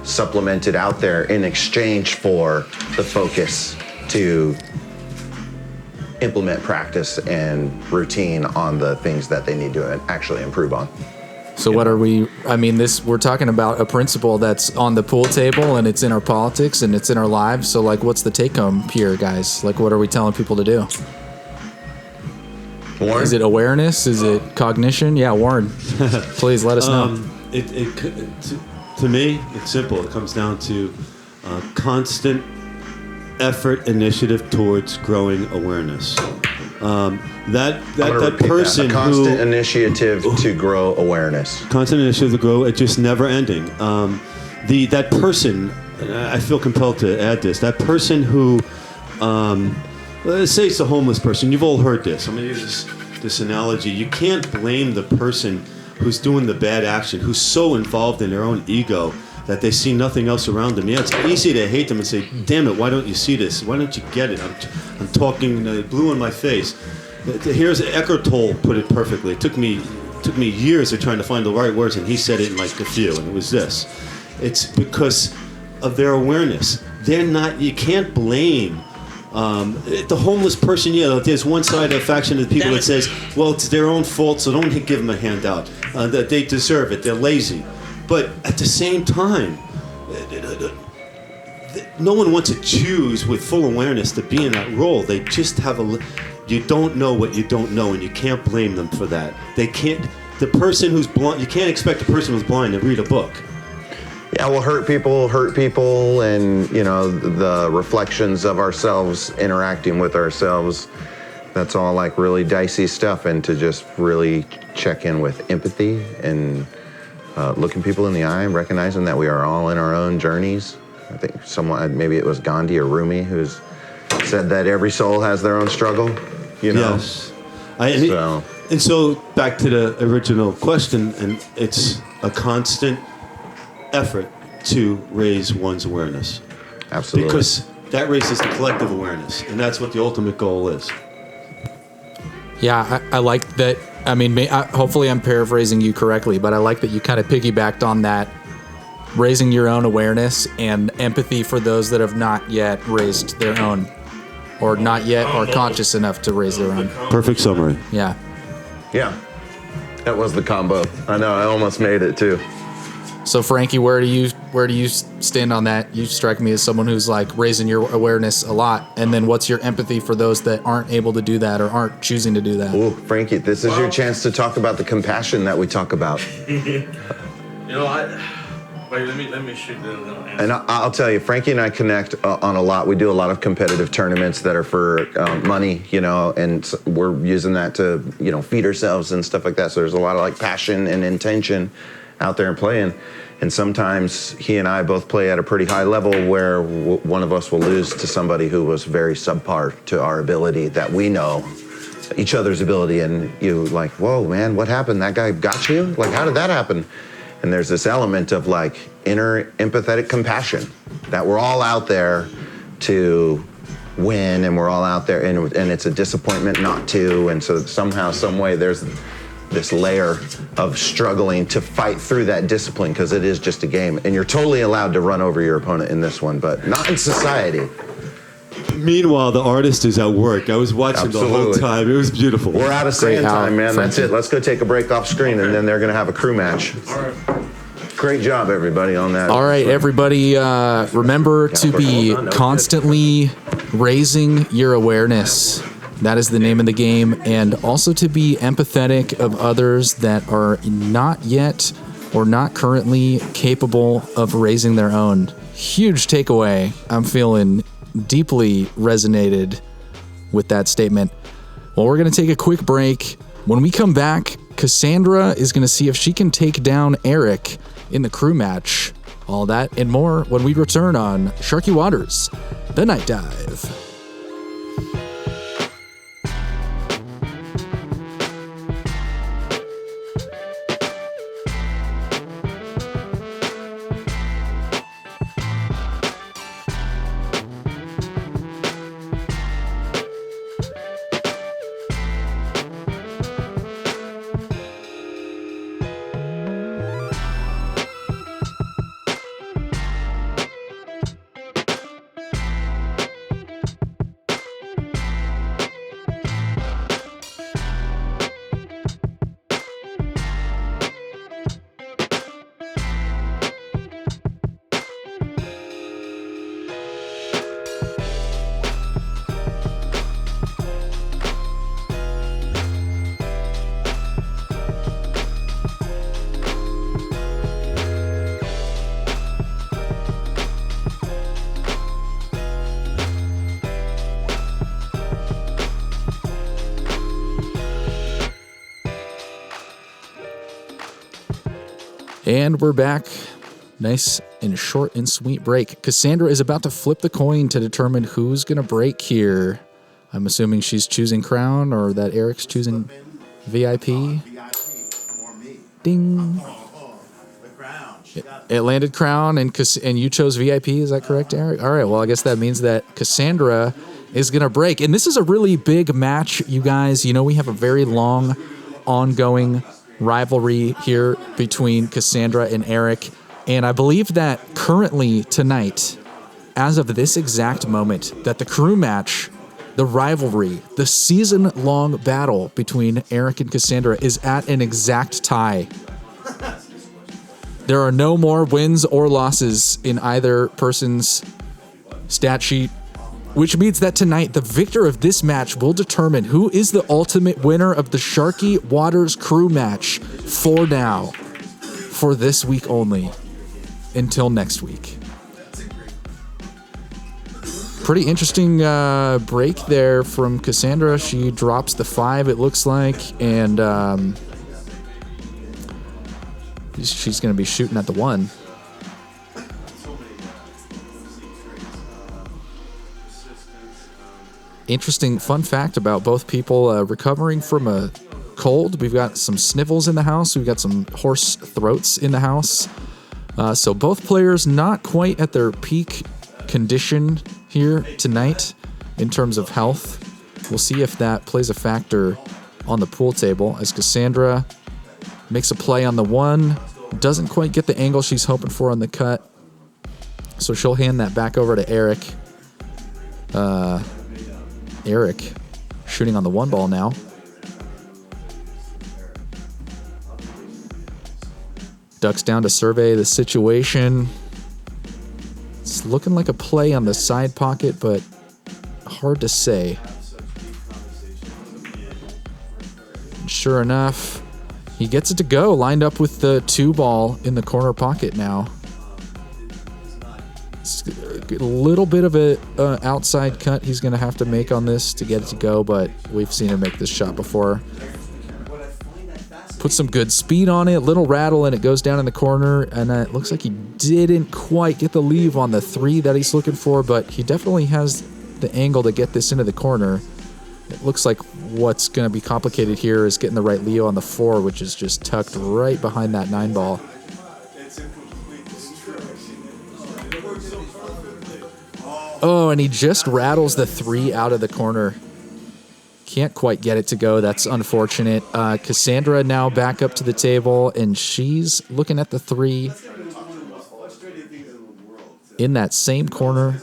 Speaker 1: supplemented out there in exchange for the focus to implement practice and routine on the things that they need to actually improve on.
Speaker 5: So what are we, we're talking about a principle that's on the pool table, and it's in our politics and it's in our lives. So like, what's the take home here, guys? Like, what are we telling people to do?
Speaker 1: Warren?
Speaker 5: Is it awareness? Is it cognition? Yeah, Warren, please let us know.
Speaker 3: To me, it's simple. It comes down to constant effort, initiative towards growing awareness. That person
Speaker 1: a constant initiative to grow awareness.
Speaker 3: Constant initiative to grow. It's just never ending. That person, I feel compelled to add this. That person who, let's say it's a homeless person. You've all heard this. I'm going to use this analogy. You can't blame the person who's doing the bad action, who's so involved in their own ego that they see nothing else around them. Yeah, it's easy to hate them and say, damn it, why don't you see this? Why don't you get it? I'm talking blue in my face. Here's Eckhart Tolle put it perfectly. It took me years of trying to find the right words, and he said it in like a few, and it was this. It's because of their awareness. You can't blame the homeless person. Yeah, there's one side of a faction of the people that says, well, it's their own fault, so don't give them a handout. That they deserve it. They're lazy. But at the same time, no one wants to choose with full awareness to be in that role. They just have you don't know what you don't know, and you can't blame them for that. They can't. The person who's blind, you can't expect a person who's blind to read a book.
Speaker 1: Yeah, well, hurt people, and the reflections of ourselves interacting with ourselves. That's all like really dicey stuff, and to just really check in with empathy and looking people in the eye and recognizing that we are all in our own journeys I think someone, maybe it was Gandhi or Rumi, who's said that every soul has their own struggle. You know.
Speaker 3: Yes.
Speaker 1: So.
Speaker 3: And so back to the original question, and it's a constant effort to raise one's awareness.
Speaker 1: Absolutely.
Speaker 3: Because that raises the collective awareness, and that's what the ultimate goal is.
Speaker 5: Yeah, I like that. I mean, hopefully I'm paraphrasing you correctly, but I like that you kind of piggybacked on that, raising your own awareness and empathy for those that have not yet raised their own, or not yet are conscious enough to raise their own.
Speaker 3: Perfect summary.
Speaker 5: Yeah.
Speaker 1: Yeah, that was the combo. I know, I almost made it too.
Speaker 5: So Frankie, where do you stand on that? You strike me as someone who's like raising your awareness a lot. And then what's your empathy for those that aren't able to do that or aren't choosing to do that?
Speaker 1: Ooh, Frankie, this is your chance to talk about the compassion that we talk about.
Speaker 7: You know, wait, let me shoot this.
Speaker 1: And I'll tell you, Frankie and I connect on a lot. We do a lot of competitive tournaments that are for money, you know, and we're using that to, you know, feed ourselves and stuff like that. So there's a lot of like passion and intention out there and playing. And sometimes he and I both play at a pretty high level where one of us will lose to somebody who was very subpar to our ability that we know, each other's ability. And you like, whoa, man, what happened? That guy got you? Like, how did that happen? And there's this element of like inner empathetic compassion that we're all out there to win, and we're all out there, and it's a disappointment not to. And so somehow, some way, there's this layer of struggling to fight through that discipline, because it is just a game. And you're totally allowed to run over your opponent in this one, but not in society.
Speaker 3: Meanwhile, the artist is at work. I was watching the whole
Speaker 1: Absolutely.
Speaker 3: time. It was beautiful.
Speaker 1: We're out of
Speaker 5: Great
Speaker 1: sand time, man.
Speaker 5: Frankie.
Speaker 1: That's it. Let's go take a break off screen, and then they're going to have a crew match.
Speaker 7: All right.
Speaker 1: Great job, everybody, on that.
Speaker 5: All right, everybody, remember to be constantly raising your awareness. That is the name of the game. And also to be empathetic of others that are not yet or not currently capable of raising their own. Huge takeaway. I'm feeling deeply resonated with that statement. Well, we're going to take a quick break. When we come back, Cassandra is going to see if she can take down Eric in the crew match. All that and more when we return on Sharky Waters, The Night Dive. And we're back. Nice and short and sweet break. Cassandra is about to flip the coin to determine who's going to break here. I'm assuming she's choosing Crown, or that Eric's choosing VIP. Ding. It landed Crown, and you chose VIP. Is that correct, Eric? All right. Well, I guess that means that Cassandra is going to break. And this is a really big match, you guys. You know, we have a very long, ongoing rivalry here between Cassandra and Eric. And I believe that currently tonight, as of this exact moment, that the crew match, the rivalry, the season-long battle between Eric and Cassandra is at an exact tie. There are no more wins or losses in either person's stat sheet, which means that tonight, the victor of this match will determine who is the ultimate winner of the Sharky Waters crew match for now, for this week only, until next week. Pretty interesting break there from Cassandra. She drops the 5, it looks like, and she's going to be shooting at the 1. Interesting fun fact about both people recovering from a cold. We've got some sniffles in the house. We've got some hoarse throats in the house. So both players not quite at their peak condition here tonight in terms of health. We'll see if that plays a factor on the pool table as Cassandra makes a play on the one. Doesn't quite get the angle she's hoping for on the cut. So she'll hand that back over to Eric. Eric shooting on the one ball now. Ducks down to survey the situation. It's looking like a play on the side pocket, but hard to say. And sure enough, he gets it to go, lined up with the 2 ball in the corner pocket now. It's a little bit of a outside cut he's going to have to make on this to get it to go, but we've seen him make this shot before. Put some good speed on it, little rattle, and it goes down in the corner, and it looks like he didn't quite get the leave on the 3 that he's looking for, but he definitely has the angle to get this into the corner. It looks like what's going to be complicated here is getting the right Leo on the 4, which is just tucked right behind that 9 ball. Oh, and he just rattles the 3 out of the corner. Can't quite get it to go. That's unfortunate. Cassandra now back up to the table, and she's looking at the 3 in that same corner.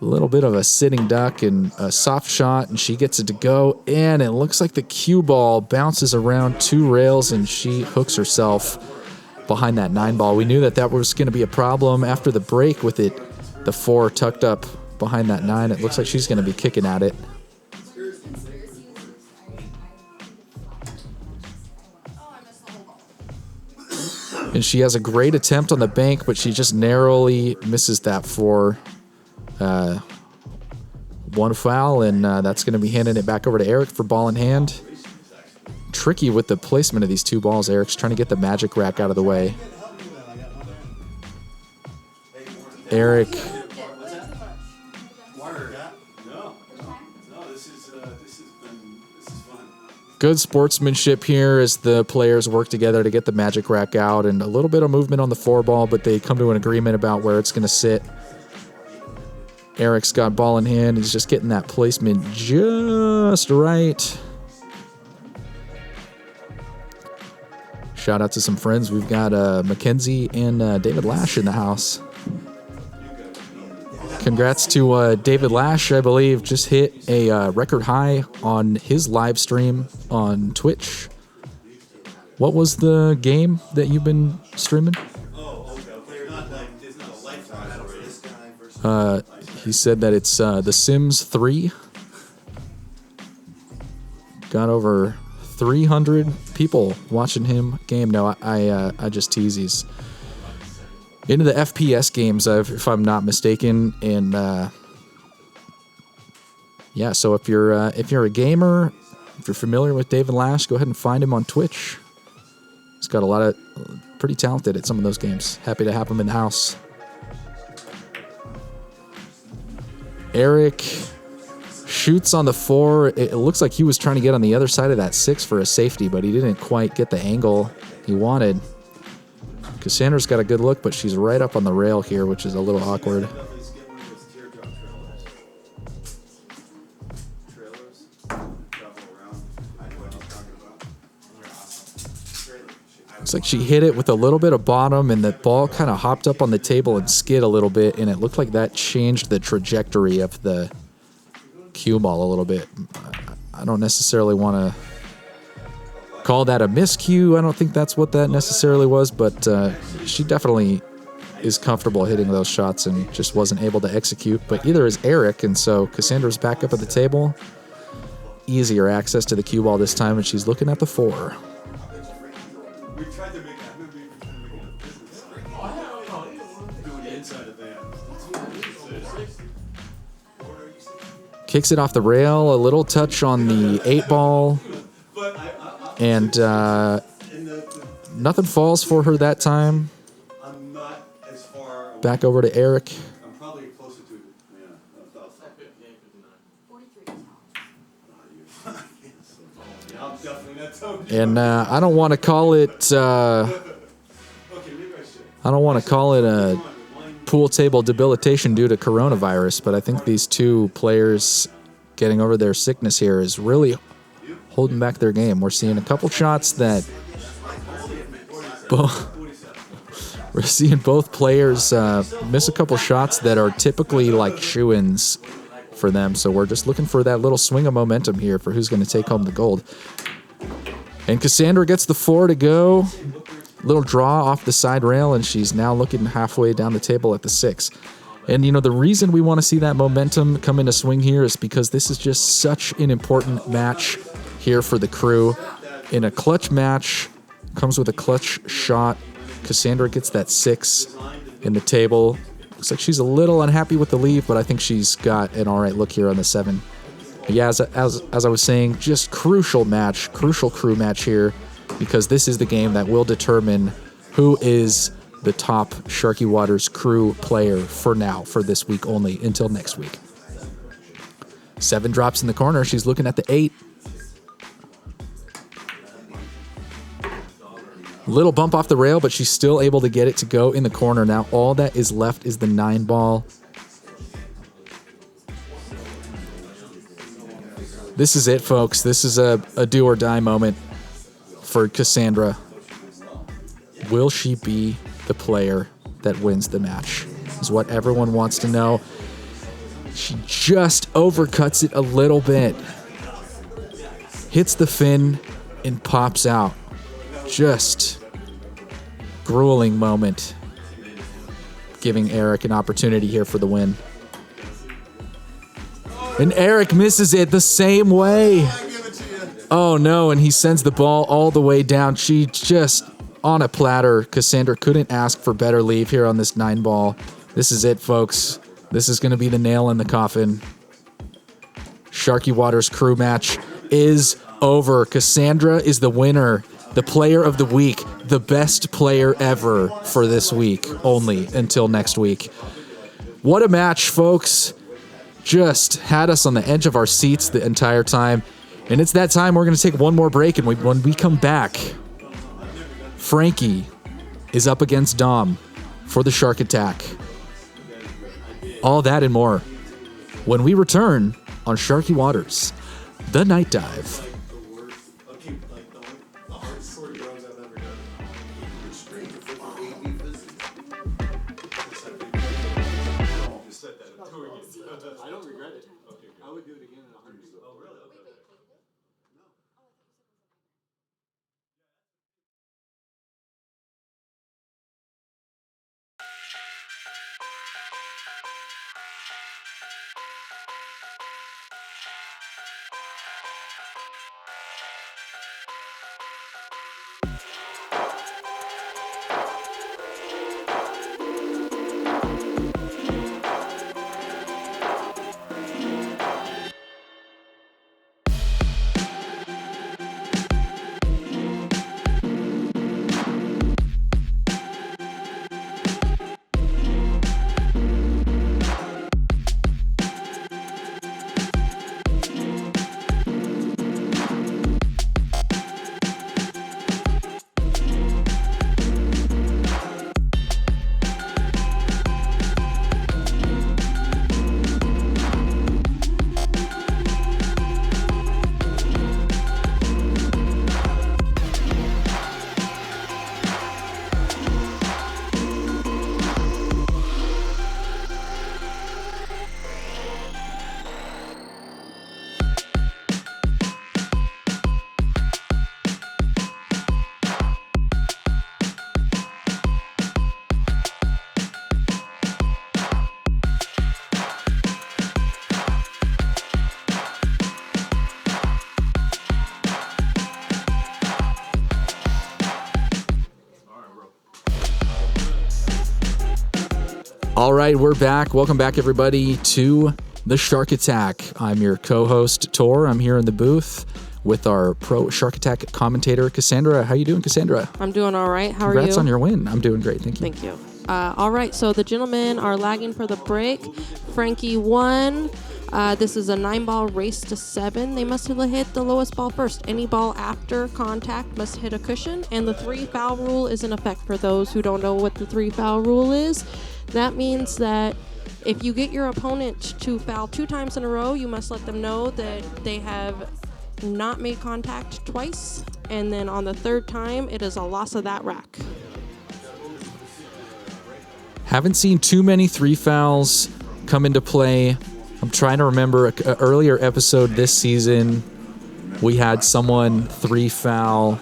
Speaker 5: A little bit of a sitting duck and a soft shot, and she gets it to go. And it looks like the cue ball bounces around 2 rails, and she hooks herself behind that 9 ball. We knew that was going to be a problem after the break with it. The 4 tucked up behind that 9. It looks like she's going to be kicking at it. And she has a great attempt on the bank, but she just narrowly misses that 4. 1 foul, and that's going to be handing it back over to Eric for ball in hand. Tricky with the placement of these 2 balls. Eric's trying to get the magic rack out of the way. Eric. Good sportsmanship here as the players work together to get the magic rack out, and a little bit of movement on the 4 ball, but they come to an agreement about where it's going to sit. Eric's got ball in hand. He's just getting that placement just right. Shout out to some friends. We've got Mackenzie and David Lash in the house. Congrats to David Lash, I believe, just hit a record high on his live stream on Twitch. What was the game that you've been streaming? He said that it's The Sims 3. Got over 300 people watching him game. No, I just tease. He's into the FPS games, if I'm not mistaken, and yeah. So if you're a gamer, if you're familiar with David Lash, go ahead and find him on Twitch. He's got a lot of pretty talented at some of those games. Happy to have him in the house. Eric shoots on the 4. It looks like he was trying to get on the other side of that 6 for a safety, but he didn't quite get the angle he wanted. Cassandra's got a good look, but she's right up on the rail here, which is a little awkward. Looks like she hit it with a little bit of bottom, and the ball kind of hopped up on the table and skid a little bit, and it looked like that changed the trajectory of the cue ball a little bit. I don't necessarily want to call that a miscue. I don't think that's what that necessarily was, but she definitely is comfortable hitting those shots and just wasn't able to execute. But either is Eric, and so Cassandra's back up at the table. Easier access to the cue ball this time, and she's looking at the 4. Kicks it off the rail, a little touch on the 8 ball, and nothing falls for her that time. Back over to Eric. And I don't want to call it. I don't want to call it a pool table debilitation due to coronavirus, but I think these two players getting over their sickness here is really holding back their game. We're seeing a couple shots that we're seeing both players miss a couple shots that are typically like shoo-ins for them. So we're just looking for that little swing of momentum here for who's going to take home the gold. And Cassandra gets the 4 to go. Little draw off the side rail, and she's now looking halfway down the table at the 6. And, you know, the reason we want to see that momentum come into swing here is because this is just such an important match here for the crew. In a clutch match, comes with a clutch shot. Cassandra gets that 6 in the table. Looks like she's a little unhappy with the leave, but I think she's got an all right look here on the 7. But yeah, as I was saying, just crucial crew match here, because this is the game that will determine who is the top Sharky Waters crew player for now, for this week only, until next week. 7 drops in the corner. She's looking at the 8. Little bump off the rail, but she's still able to get it to go in the corner. Now all that is left is the 9 ball. This is it, folks. This is a do or die moment for Cassandra. Will she be the player that wins the match? Is what everyone wants to know. She just overcuts it a little bit. Hits the fin and pops out. Just grueling moment. Giving Eric an opportunity here for the win. And Eric misses it the same way. Oh no, and he sends the ball all the way down. She just on a platter. Cassandra couldn't ask for better leave here on this 9 ball. This is it, folks. This is going to be the nail in the coffin. Sharky Waters crew match is over. Cassandra is the winner, the player of the week, the best player ever for this week only until next week. What a match, folks. Just had us on the edge of our seats the entire time. And it's that time we're going to take one more break, and when we come back, Frankie is up against Dom for the Shark Attack. All that and more when we return on Sharky Waters, The Night Dive. All right, we're back. Welcome back, everybody, to the Shark Attack. I'm your co-host, Tor. I'm here in the booth with our pro Shark Attack commentator, Cassandra. How you doing, Cassandra?
Speaker 8: I'm doing all right. How are you?
Speaker 5: Congrats on your win. I'm doing great. Thank you.
Speaker 8: Thank you. All right, so the gentlemen are lagging for the break. Frankie won This is a 9-ball race to 7. They must hit the lowest ball first. Any ball after contact must hit a cushion, and the 3-foul rule is in effect. For those who don't know what the 3-foul rule is, that means that if you get your opponent to foul 2 times in a row, you must let them know that they have not made contact twice, and then on the 3rd time, it is a loss of that rack.
Speaker 5: Haven't seen too many 3 fouls come into play. I'm trying to remember an earlier episode this season. We had someone 3 foul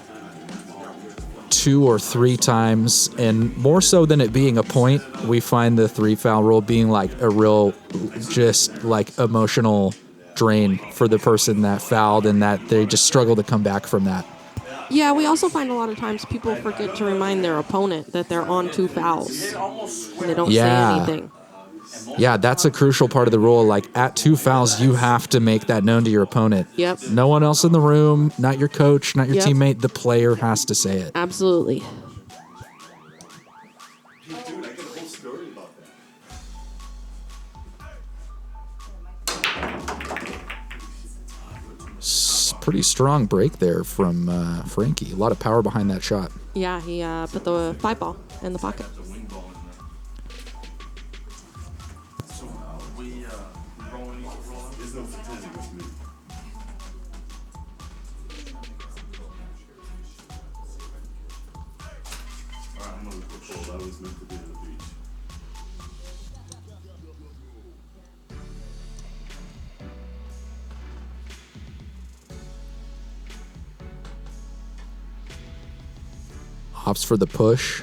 Speaker 5: 2 or 3 times, and more so than it being a point, we find the 3-foul rule being like a real, just like emotional drain for the person that fouled, and that they just struggle to come back from that.
Speaker 8: Yeah, we also find a lot of times people forget to remind their opponent that they're on 2 fouls, and they don't say anything.
Speaker 5: Yeah, that's a crucial part of the rule. Like, at 2 fouls, you have to make that known to your opponent.
Speaker 8: Yep.
Speaker 5: No one else in the room, not your coach, not your
Speaker 8: Yep.
Speaker 5: teammate. The player has to say it.
Speaker 8: Absolutely.
Speaker 5: Pretty strong break there from Frankie. A lot of power behind that shot.
Speaker 8: Yeah, he put the 5-ball in the pocket.
Speaker 5: Hops for the push.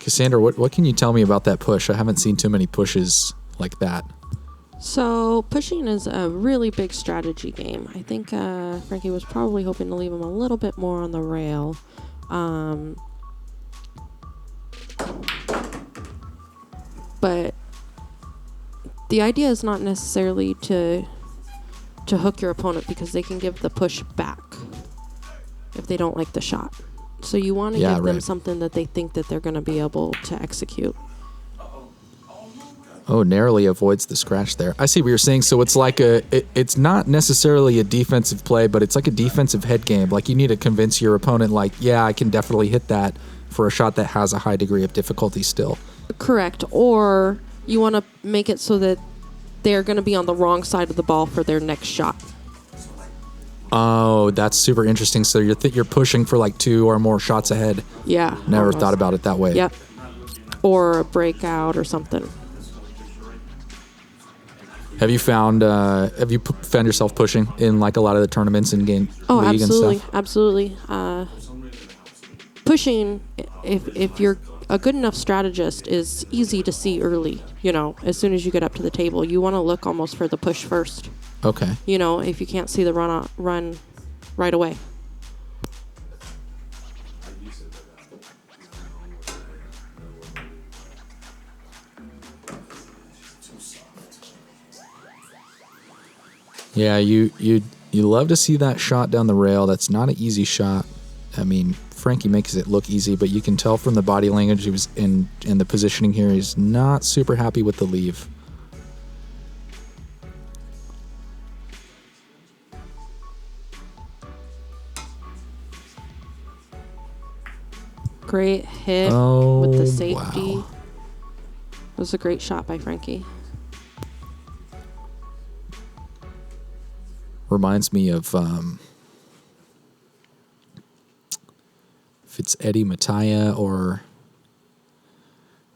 Speaker 5: Cassandra, what can you tell me about that push? I haven't seen too many pushes like that.
Speaker 8: So pushing is a really big strategy game. I think Frankie was probably hoping to leave him a little bit more on the rail. But the idea is not necessarily to hook your opponent, because they can give the push back if they don't like the shot. So you want to give them something that they think that they're going to be able to execute.
Speaker 5: Oh, narrowly avoids the scratch there. I see what you're saying. So it's like it's not necessarily a defensive play, but it's like a defensive head game. Like, you need to convince your opponent, like, yeah, I can definitely hit that for a shot that has a high degree of difficulty still.
Speaker 8: Correct. Or you want to make it so that they're going to be on the wrong side of the ball for their next shot.
Speaker 5: Oh, that's super interesting. So you're pushing for like 2 or more shots ahead.
Speaker 8: Yeah.
Speaker 5: Never
Speaker 8: almost.
Speaker 5: thought about it that way.
Speaker 8: Yep. Or a breakout or something.
Speaker 5: Have you found yourself pushing in like a lot of the tournaments and game league
Speaker 8: absolutely,
Speaker 5: and stuff?
Speaker 8: Absolutely. Pushing, if you're a good enough strategist, is easy to see early. You know, as soon as you get up to the table, you want to look almost for the push first.
Speaker 5: Okay.
Speaker 8: You know, if you can't see the run right away. Yeah, you love to see that shot down the rail. That's not an easy shot. I mean, Frankie makes it look easy, but you can tell from the body language he was in the positioning here, he's not super happy with the leave. Great hit with the safety.
Speaker 5: Wow.
Speaker 8: It was a great shot by Frankie.
Speaker 5: Reminds me of if it's Eddie Mattia or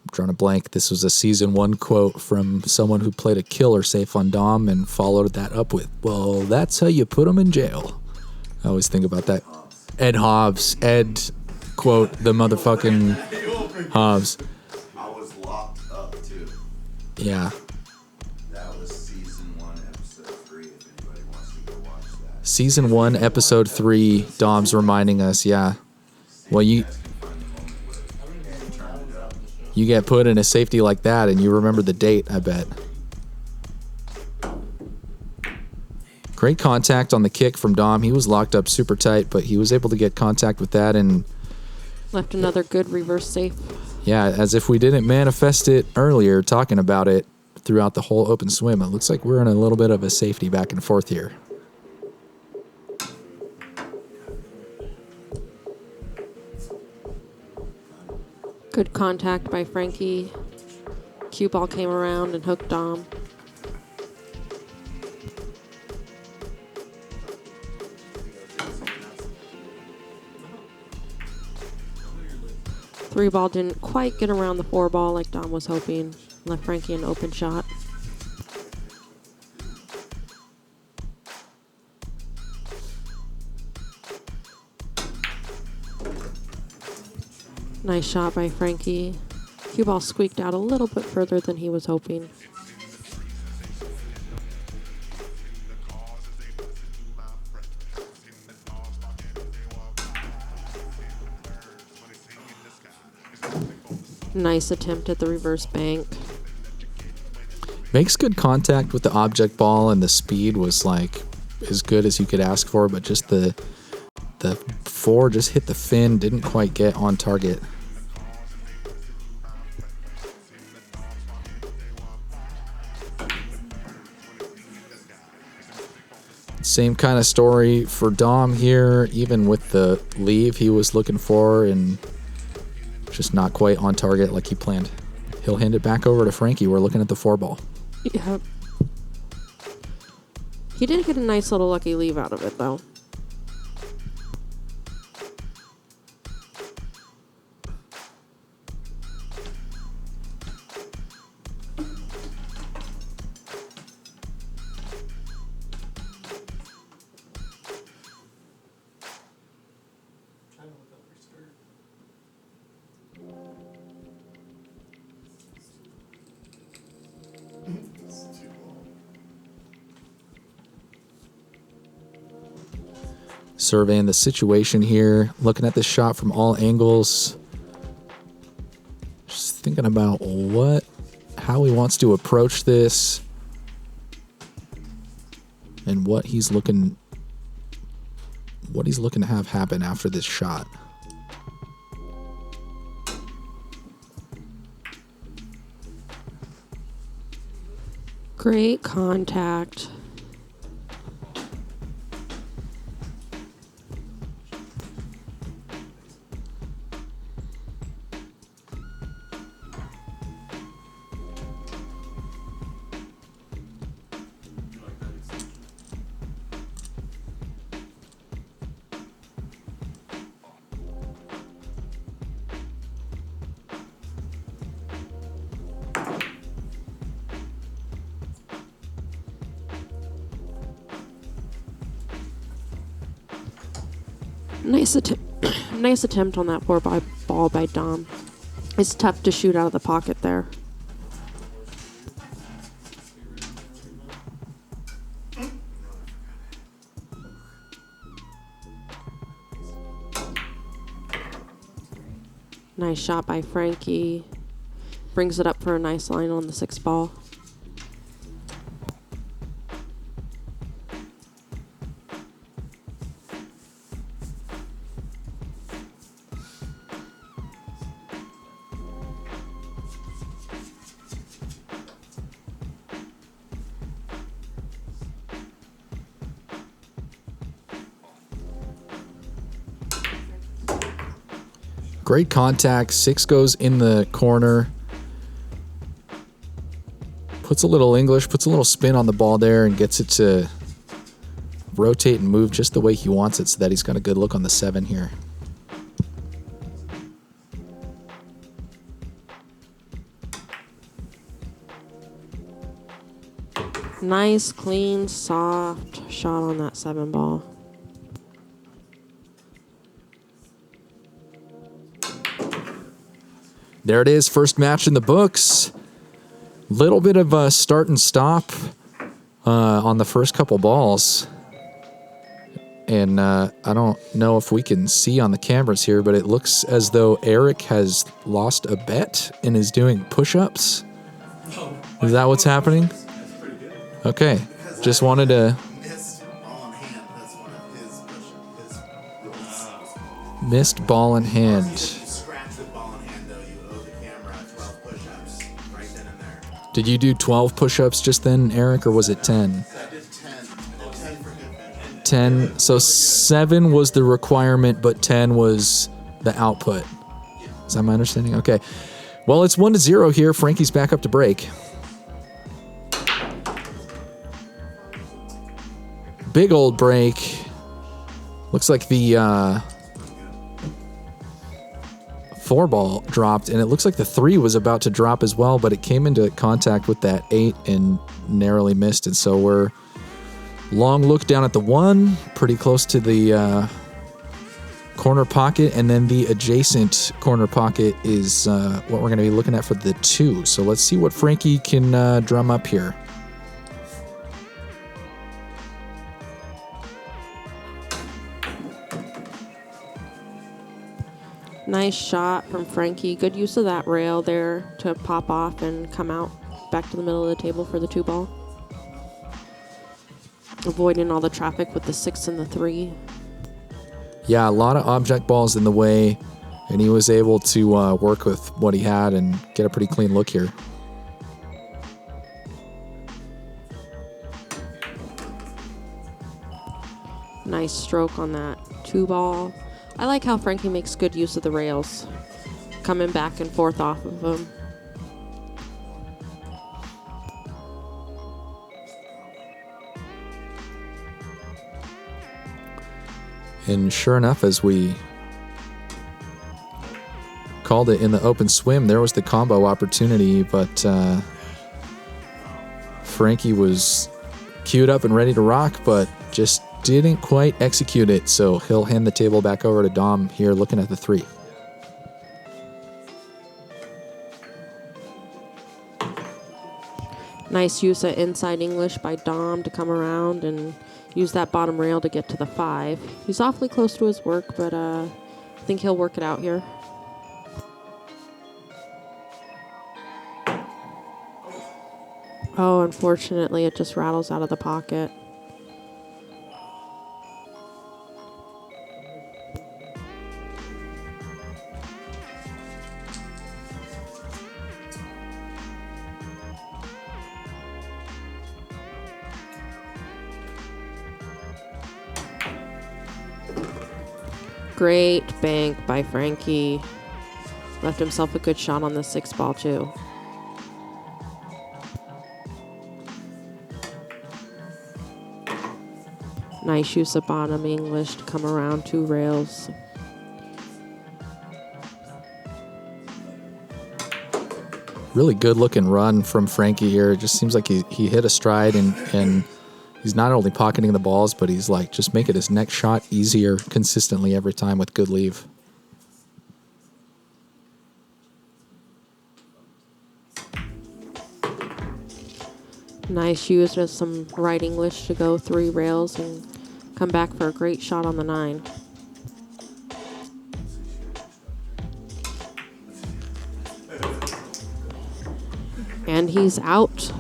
Speaker 5: I'm drawing a blank. This was a season 1 quote from someone who played a killer safe on Dom and followed that up with, "Well, that's how you put them in jail." I always think about that. Ed Hobbs. Ed quote the motherfucking Hobbs.
Speaker 1: I was locked up too.
Speaker 5: Yeah.
Speaker 1: That was season 1, episode 3. If anybody wants to go watch that.
Speaker 5: Season 1, episode 3. Dom's reminding us. Yeah. Well, you get put in a safety like that, and you remember the date. I bet. Great contact on the kick from Dom. He was locked up super tight, but he was able to get contact with that and
Speaker 8: Left another good reverse safe.
Speaker 5: Yeah, as if we didn't manifest it earlier, talking about it throughout the whole open swim. It looks like we're in a little bit of a safety back and forth here.
Speaker 8: Good contact by Frankie. Cue ball came around and hooked Dom. Three ball didn't quite get around the four ball like Dom was hoping. Left Frankie an open shot. Nice shot by Frankie. Cue ball squeaked out a little bit further than he was hoping. Nice attempt at the reverse bank.
Speaker 5: Makes good contact with the object ball, and the speed was like as good as you could ask for, but just the four just hit the fin, didn't quite get on target. Same kind of story for Dom here, even with the leave he was looking for and just not quite on target like he planned. He'll hand it back over to Frankie. We're looking at the four ball.
Speaker 8: Yep. He did get a nice little lucky leave out of it, though.
Speaker 5: Surveying the situation here, looking at this shot from all angles. Just thinking about how he wants to approach this and what he's looking to have happen after this shot.
Speaker 8: Great contact. Nice attempt on that ball by Dom. It's tough to shoot out of the pocket there. Nice shot by Frankie. Brings it up for a nice line on the six ball.
Speaker 5: Great contact. Six goes in the corner. Puts a little English, puts a little spin on the ball there and gets it to rotate and move just the way he wants it so that he's got a good look on the seven here.
Speaker 8: Nice, clean, soft shot on that seven ball.
Speaker 5: There it is, first match in the books. Little bit of a start and stop on the first couple balls. And I don't know if we can see on the cameras here, but it looks as though Eric has lost a bet and is doing push-ups. Is that what's happening? Okay, just wanted to... Missed ball in hand. Did you do 12 push-ups just then, Eric, or was it 10? 10. So 7 was the requirement, but 10 was the output. Is that my understanding? Okay. Well, it's 1-0 here. Frankie's back up to break. Big old break. Looks like the 4 ball dropped, and it looks like the 3 was about to drop as well, but it came into contact with that 8 and narrowly missed. And so we're long look down at the 1, pretty close to the corner pocket, and then the adjacent corner pocket is what we're going to be looking at for the 2. So let's see what Frankie can drum up here.
Speaker 8: Nice shot from Frankie. Good use of that rail there to pop off and come out back to the middle of the table for the 2 ball. Avoiding all the traffic with the 6 and the 3.
Speaker 5: Yeah, a lot of object balls in the way, and he was able to work with what he had and get a pretty clean look here.
Speaker 8: Nice stroke on that 2 ball. I like how Frankie makes good use of the rails, coming back and forth off of them.
Speaker 5: And sure enough, as we called it in the open swim, there was the combo opportunity, but Frankie was queued up and ready to rock, but just didn't quite execute it. So he'll hand the table back over to Dom here, looking at the 3.
Speaker 8: Nice use of inside English by Dom to come around and use that bottom rail to get to the 5. He's awfully close to his work, but I think he'll work it out here. Oh, unfortunately, it just rattles out of the pocket. Great bank by Frankie. Left himself a good shot on the 6 ball, too. Nice use of bottom English to come around 2 rails.
Speaker 5: Really good looking run from Frankie here. It just seems like he hit a stride and he's not only pocketing the balls, but he's like just making his next shot easier consistently every time with good leave.
Speaker 8: Nice use of some right English to go 3 rails and come back for a great shot on the 9. And he's out.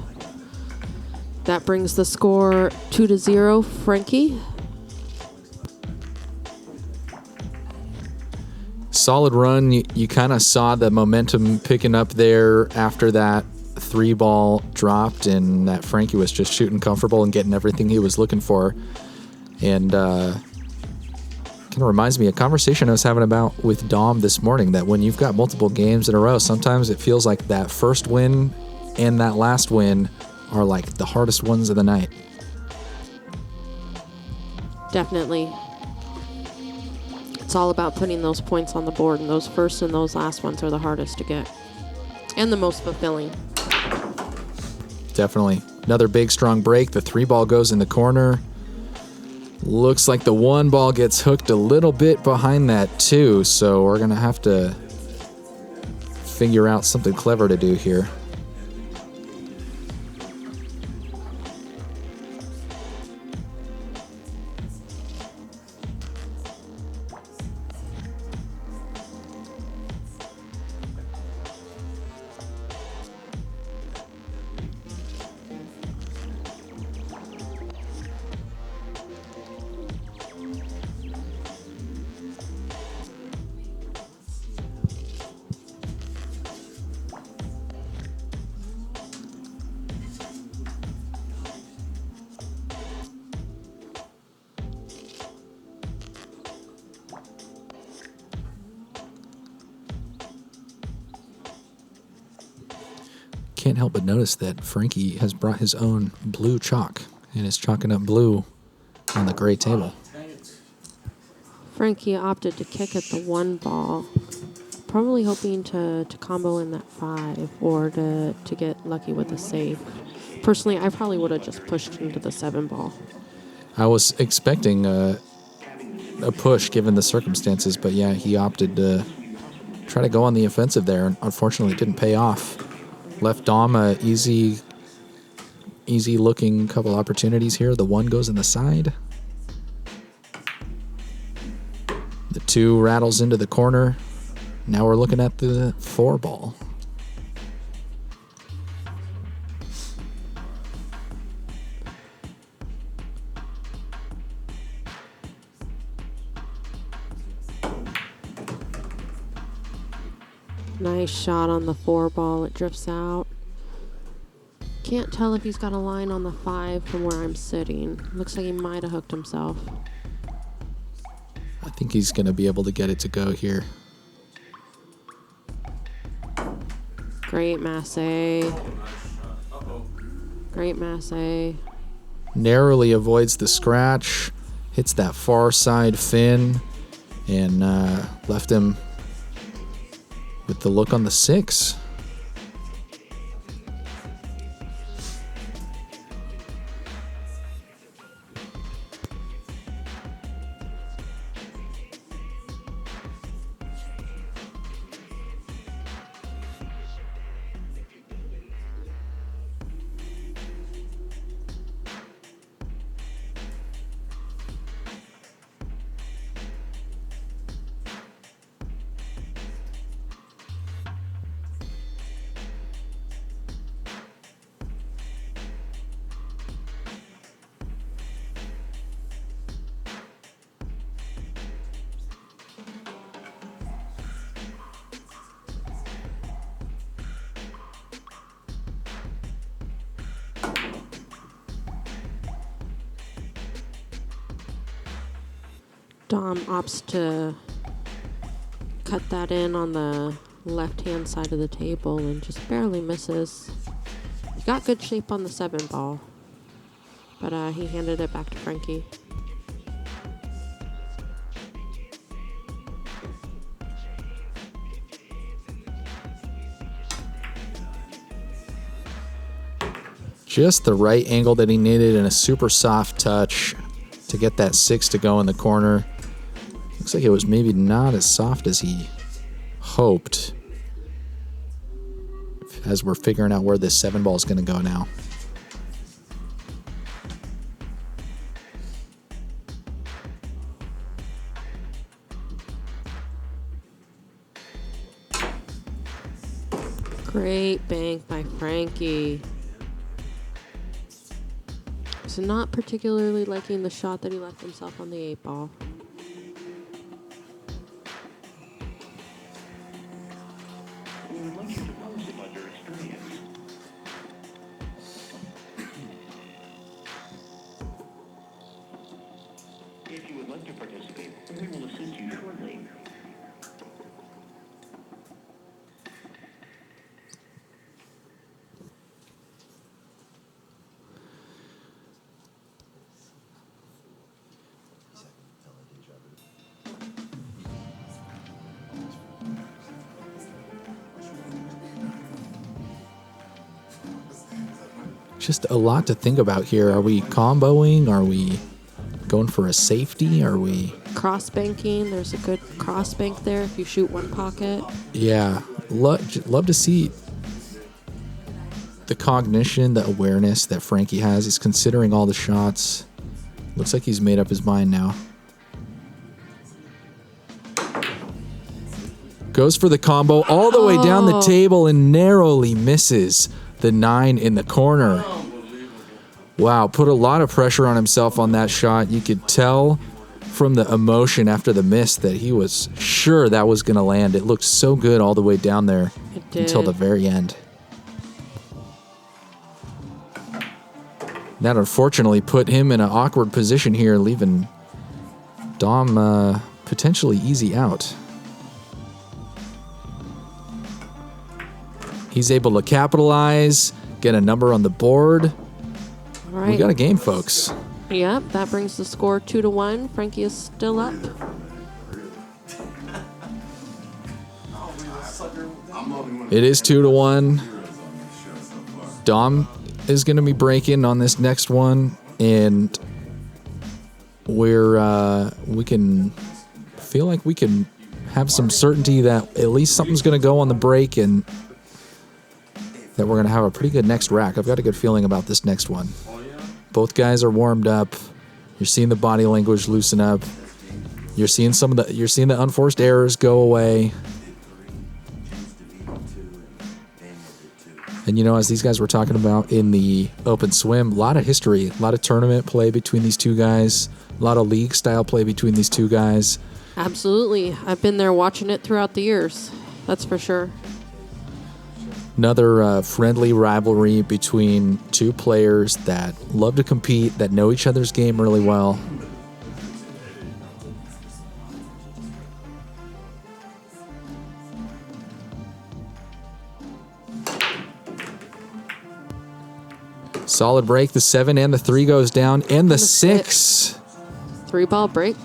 Speaker 8: That brings the score 2-0, Frankie.
Speaker 5: Solid run. You kind of saw the momentum picking up there after that 3 ball dropped, and that Frankie was just shooting comfortable and getting everything he was looking for. And kind of reminds me of a conversation I was having about with Dom this morning, that when you've got multiple games in a row, sometimes it feels like that first win and that last win are like the hardest ones of the night.
Speaker 8: Definitely. It's all about putting those points on the board, and those first and those last ones are the hardest to get. And the most fulfilling.
Speaker 5: Definitely. Another big, strong break. The 3 ball goes in the corner. Looks like the 1 ball gets hooked a little bit behind that, too. So we're going to have to figure out something clever to do here. can't help but notice that Frankie has brought his own blue chalk and is chalking up blue on the gray table.
Speaker 8: Frankie opted to kick at the 1 ball, probably hoping to combo in that 5 or to get lucky with a save. Personally, I probably would have just pushed into the 7 ball.
Speaker 5: I was expecting a push given the circumstances, but yeah, he opted to try to go on the offensive there, and unfortunately it didn't pay off. Left Dom a easy looking couple opportunities here. The 1 goes in the side. The 2 rattles into the corner. Now we're looking at the 4 ball.
Speaker 8: Nice shot on the 4 ball. It drifts out. Can't tell if he's got a line on the 5 from where I'm sitting. Looks like he might have hooked himself.
Speaker 5: I think he's going to be able to get it to go here.
Speaker 8: Great masse. Great masse.
Speaker 5: Narrowly avoids the scratch. Hits that far side fin. And left him with the look on the 6.
Speaker 8: Dom opts to cut that in on the left-hand side of the table and just barely misses. He got good shape on the 7 ball, but he handed it back to Frankie.
Speaker 5: Just the right angle that he needed and a super soft touch to get that 6 to go in the corner. Looks like it was maybe not as soft as he hoped. As we're figuring out where this 7 ball is going to go now.
Speaker 8: Great bank by Frankie. So not particularly liking the shot that he left himself on the 8 ball.
Speaker 9: If you would like to participate, we will assist you shortly.
Speaker 5: Just a lot to think about here. Are we comboing? Are we going for a safety? Are we
Speaker 8: Cross banking. There's a good cross bank there if you shoot one pocket.
Speaker 5: Yeah, love to see the cognition, the awareness that Frankie has. He's considering all the shots. Looks like he's made up his mind now. Goes for the combo all the way down the table and narrowly misses the 9 in the corner. Wow, put a lot of pressure on himself on that shot. You could tell from the emotion after the miss that he was sure that was going to land. It looked so good all the way down there until the very end. That unfortunately put him in an awkward position here, leaving Dom potentially easy out. He's able to capitalize, get a number on the board.
Speaker 8: All right.
Speaker 5: We got a game, folks.
Speaker 8: Yep, that brings the score 2-1. Frankie is still up.
Speaker 5: It is 2-1. Dom is going to be breaking on this next one, and we can feel like we can have some certainty that at least something's going to go on the break, and that we're going to have a pretty good next rack. I've got a good feeling about this next one. Both guys are warmed up. You're seeing the body language loosen up. You're seeing the unforced errors go away. And as these guys were talking about in the open swim, a lot of history, a lot of tournament play between these two guys, a lot of league style play between these two guys.
Speaker 8: Absolutely. I've been there watching it throughout the years. That's for sure.
Speaker 5: Another friendly rivalry between two players that love to compete, that know each other's game really well. Solid break. The 7 and the 3 goes down, and the 6.
Speaker 8: 3-ball break.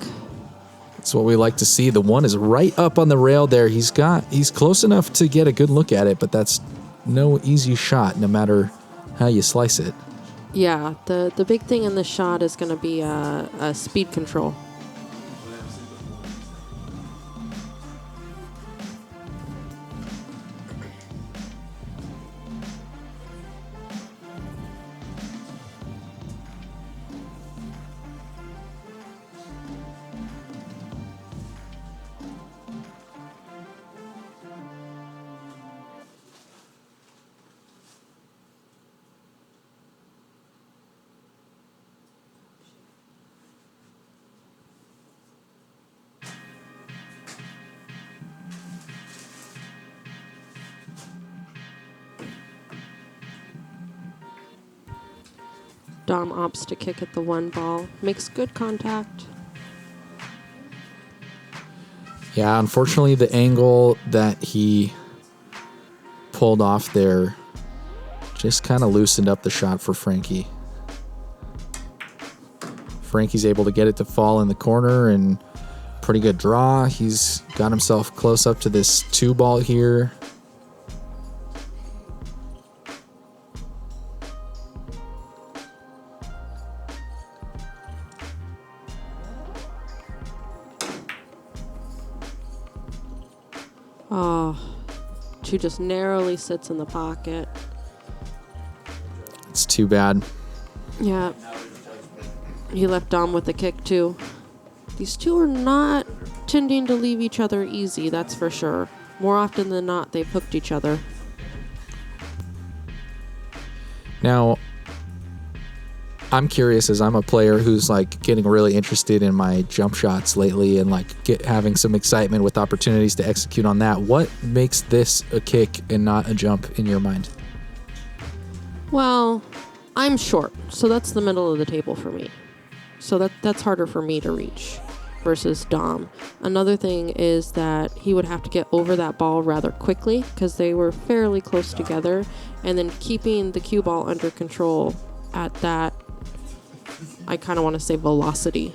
Speaker 5: That's what we like to see. The 1 is right up on the rail there. He's close enough to get a good look at it, but that's no easy shot, no matter how you slice it.
Speaker 8: Yeah, the big thing in this shot is going to be speed control. Dom opts to kick at the 1 ball. Makes good contact.
Speaker 5: Yeah, unfortunately, the angle that he pulled off there just kind of loosened up the shot for Frankie. Frankie's able to get it to fall in the corner, and pretty good draw. He's got himself close up to this 2 ball here.
Speaker 8: Oh, 2 just narrowly sits in the pocket.
Speaker 5: It's too bad.
Speaker 8: Yeah. He left Dom with the kick, too. These two are not tending to leave each other easy, that's for sure. More often than not, they've hooked each other.
Speaker 5: Now, I'm curious, as I'm a player who's getting really interested in my jump shots lately and having some excitement with opportunities to execute on that. What makes this a kick and not a jump in your mind?
Speaker 8: Well, I'm short, so that's the middle of the table for me. So that's harder for me to reach versus Dom. Another thing is that he would have to get over that ball rather quickly because they were fairly close together, and then keeping the cue ball under control at that, I kind of want to say velocity,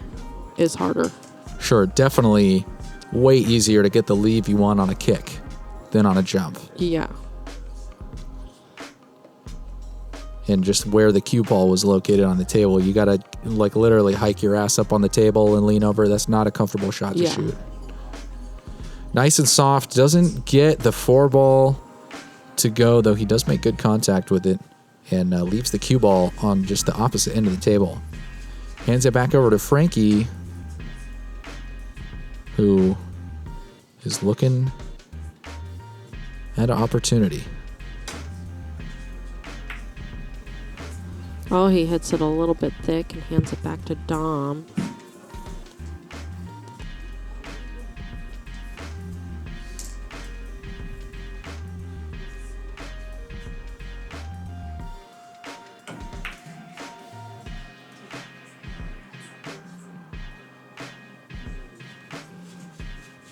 Speaker 8: is harder.
Speaker 5: Sure, definitely way easier to get the leave you want on a kick than on a jump.
Speaker 8: Yeah.
Speaker 5: And just where the cue ball was located on the table, you got to literally hike your ass up on the table and lean over. That's not a comfortable shot to shoot. Nice and soft. Doesn't get the 4 ball to go, though he does make good contact with it and leaves the cue ball on just the opposite end of the table. Hands it back over to Frankie, who is looking at an opportunity.
Speaker 8: Oh, he hits it a little bit thick and hands it back to Dom.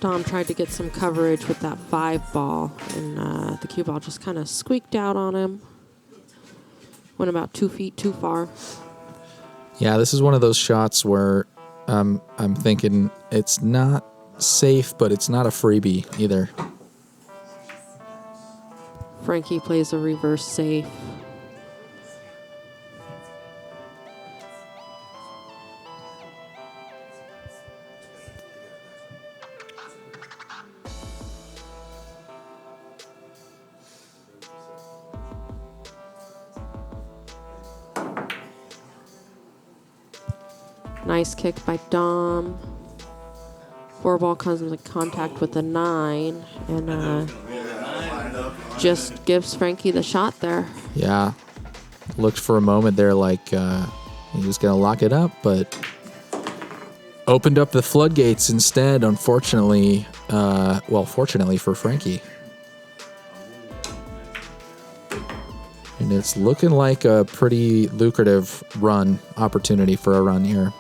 Speaker 8: Dom tried to get some coverage with that 5 ball, and the cue ball just kind of squeaked out on him. Went about 2 feet too far.
Speaker 5: Yeah, this is one of those shots where I'm thinking it's not safe, but it's not a freebie either.
Speaker 8: Frankie plays a reverse safe. Nice kick by Dom. 4 ball comes into contact with the 9 and just gives Frankie the shot there.
Speaker 5: Yeah. Looked for a moment there like he was going to lock it up, but opened up the floodgates instead, unfortunately. Fortunately for Frankie. And it's looking like a pretty lucrative opportunity for a run here.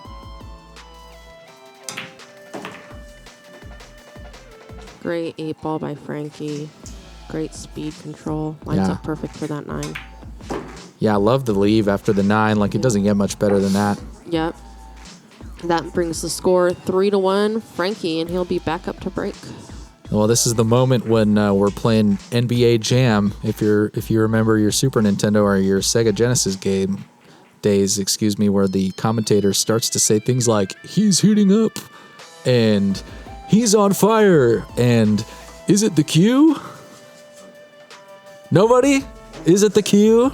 Speaker 8: Great 8 ball by Frankie. Great speed control. Lines up perfect for that 9.
Speaker 5: Yeah, I love the leave after the 9. Like, it doesn't get much better than that.
Speaker 8: Yep. That brings the score 3-1 Frankie, and he'll be back up to break.
Speaker 5: Well, this is the moment when we're playing NBA Jam. If you remember your Super Nintendo or your Sega Genesis days, where the commentator starts to say things like, he's heating up, and he's on fire, and is it the cue? Nobody? Is it the cue?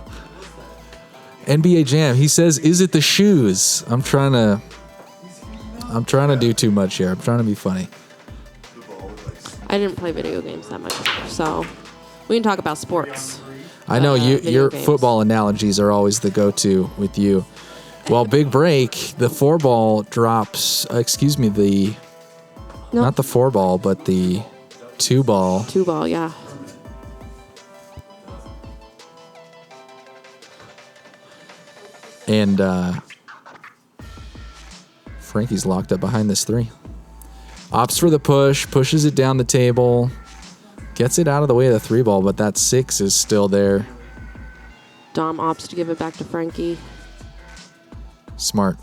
Speaker 5: NBA Jam, he says, is it the shoes? I'm trying to do too much here. I'm trying to be funny.
Speaker 8: I didn't play video games that much, so we can talk about sports.
Speaker 5: I know your
Speaker 8: games.
Speaker 5: football analogies are always the go-to with you. Well, big break. The 4 ball drops. Not the 4 ball, but the 2 ball.
Speaker 8: 2 ball, yeah.
Speaker 5: And Frankie's locked up behind this 3. Opts for the push, pushes it down the table, gets it out of the way of the 3 ball, but that 6 is still there.
Speaker 8: Dom opts to give it back to Frankie.
Speaker 5: Smart.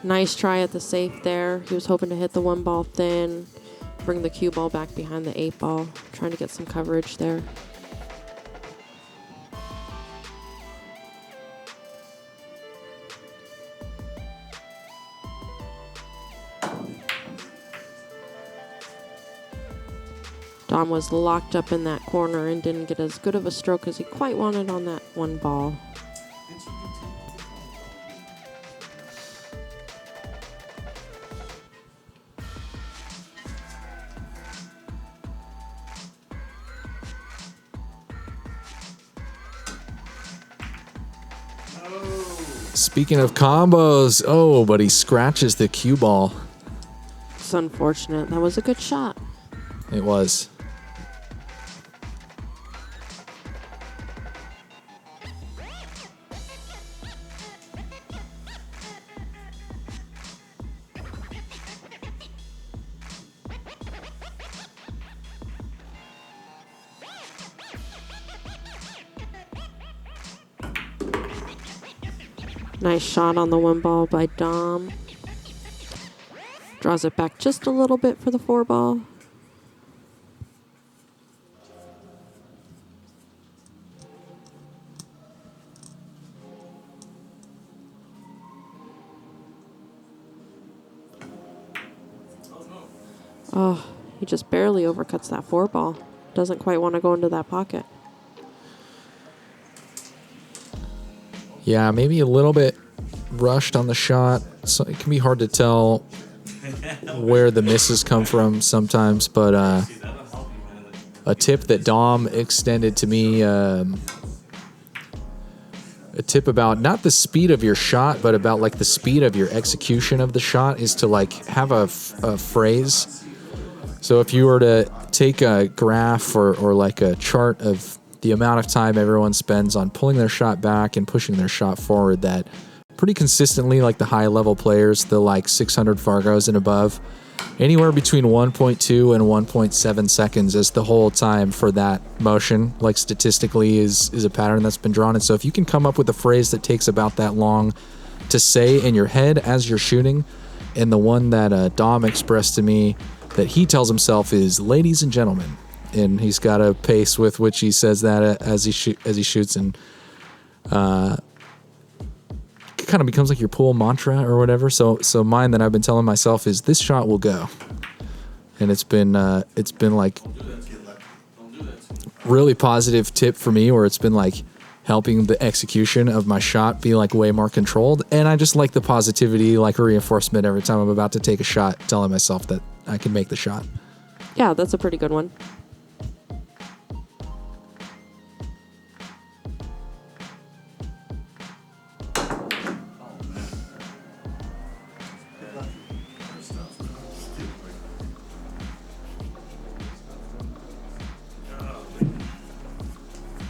Speaker 8: Nice try at the safe there. He was hoping to hit the 1 ball thin, bring the cue ball back behind the 8 ball, trying to get some coverage there. Dom was locked up in that corner and didn't get as good of a stroke as he quite wanted on that 1 ball.
Speaker 5: Speaking of combos, but he scratches the cue ball.
Speaker 8: It's unfortunate. That was a good shot.
Speaker 5: It was.
Speaker 8: Nice shot on the 1 ball by Dom. Draws it back just a little bit for the 4 ball. Oh, he just barely overcuts that 4 ball. Doesn't quite want to go into that pocket.
Speaker 5: Yeah, maybe a little bit rushed on the shot. So it can be hard to tell where the misses come from sometimes, but a tip that Dom extended to me a tip about not the speed of your shot, but about like the speed of your execution of the shot is to like have a phrase. So if you were to take a graph or like a chart of the amount of time everyone spends on pulling their shot back and pushing their shot forward, that pretty consistently, like the high level players, the like 600 Fargos and above, anywhere between 1.2 and 1.7 seconds is the whole time for that motion, like statistically is a pattern that's been drawn. And so if you can come up with a phrase that takes about that long to say in your head as you're shooting, and the one that Dom expressed to me that he tells himself is "ladies and gentlemen," and he's got a pace with which he says that as he shoots, and it kind of becomes like your pool mantra or whatever. So mine that I've been telling myself is "this shot will go," and it's been like really positive tip for me, where it's been like helping the execution of my shot be like way more controlled. And I just like the positivity, like reinforcement every time I'm about to take a shot, telling myself that I can make the shot.
Speaker 8: Yeah, that's a pretty good one.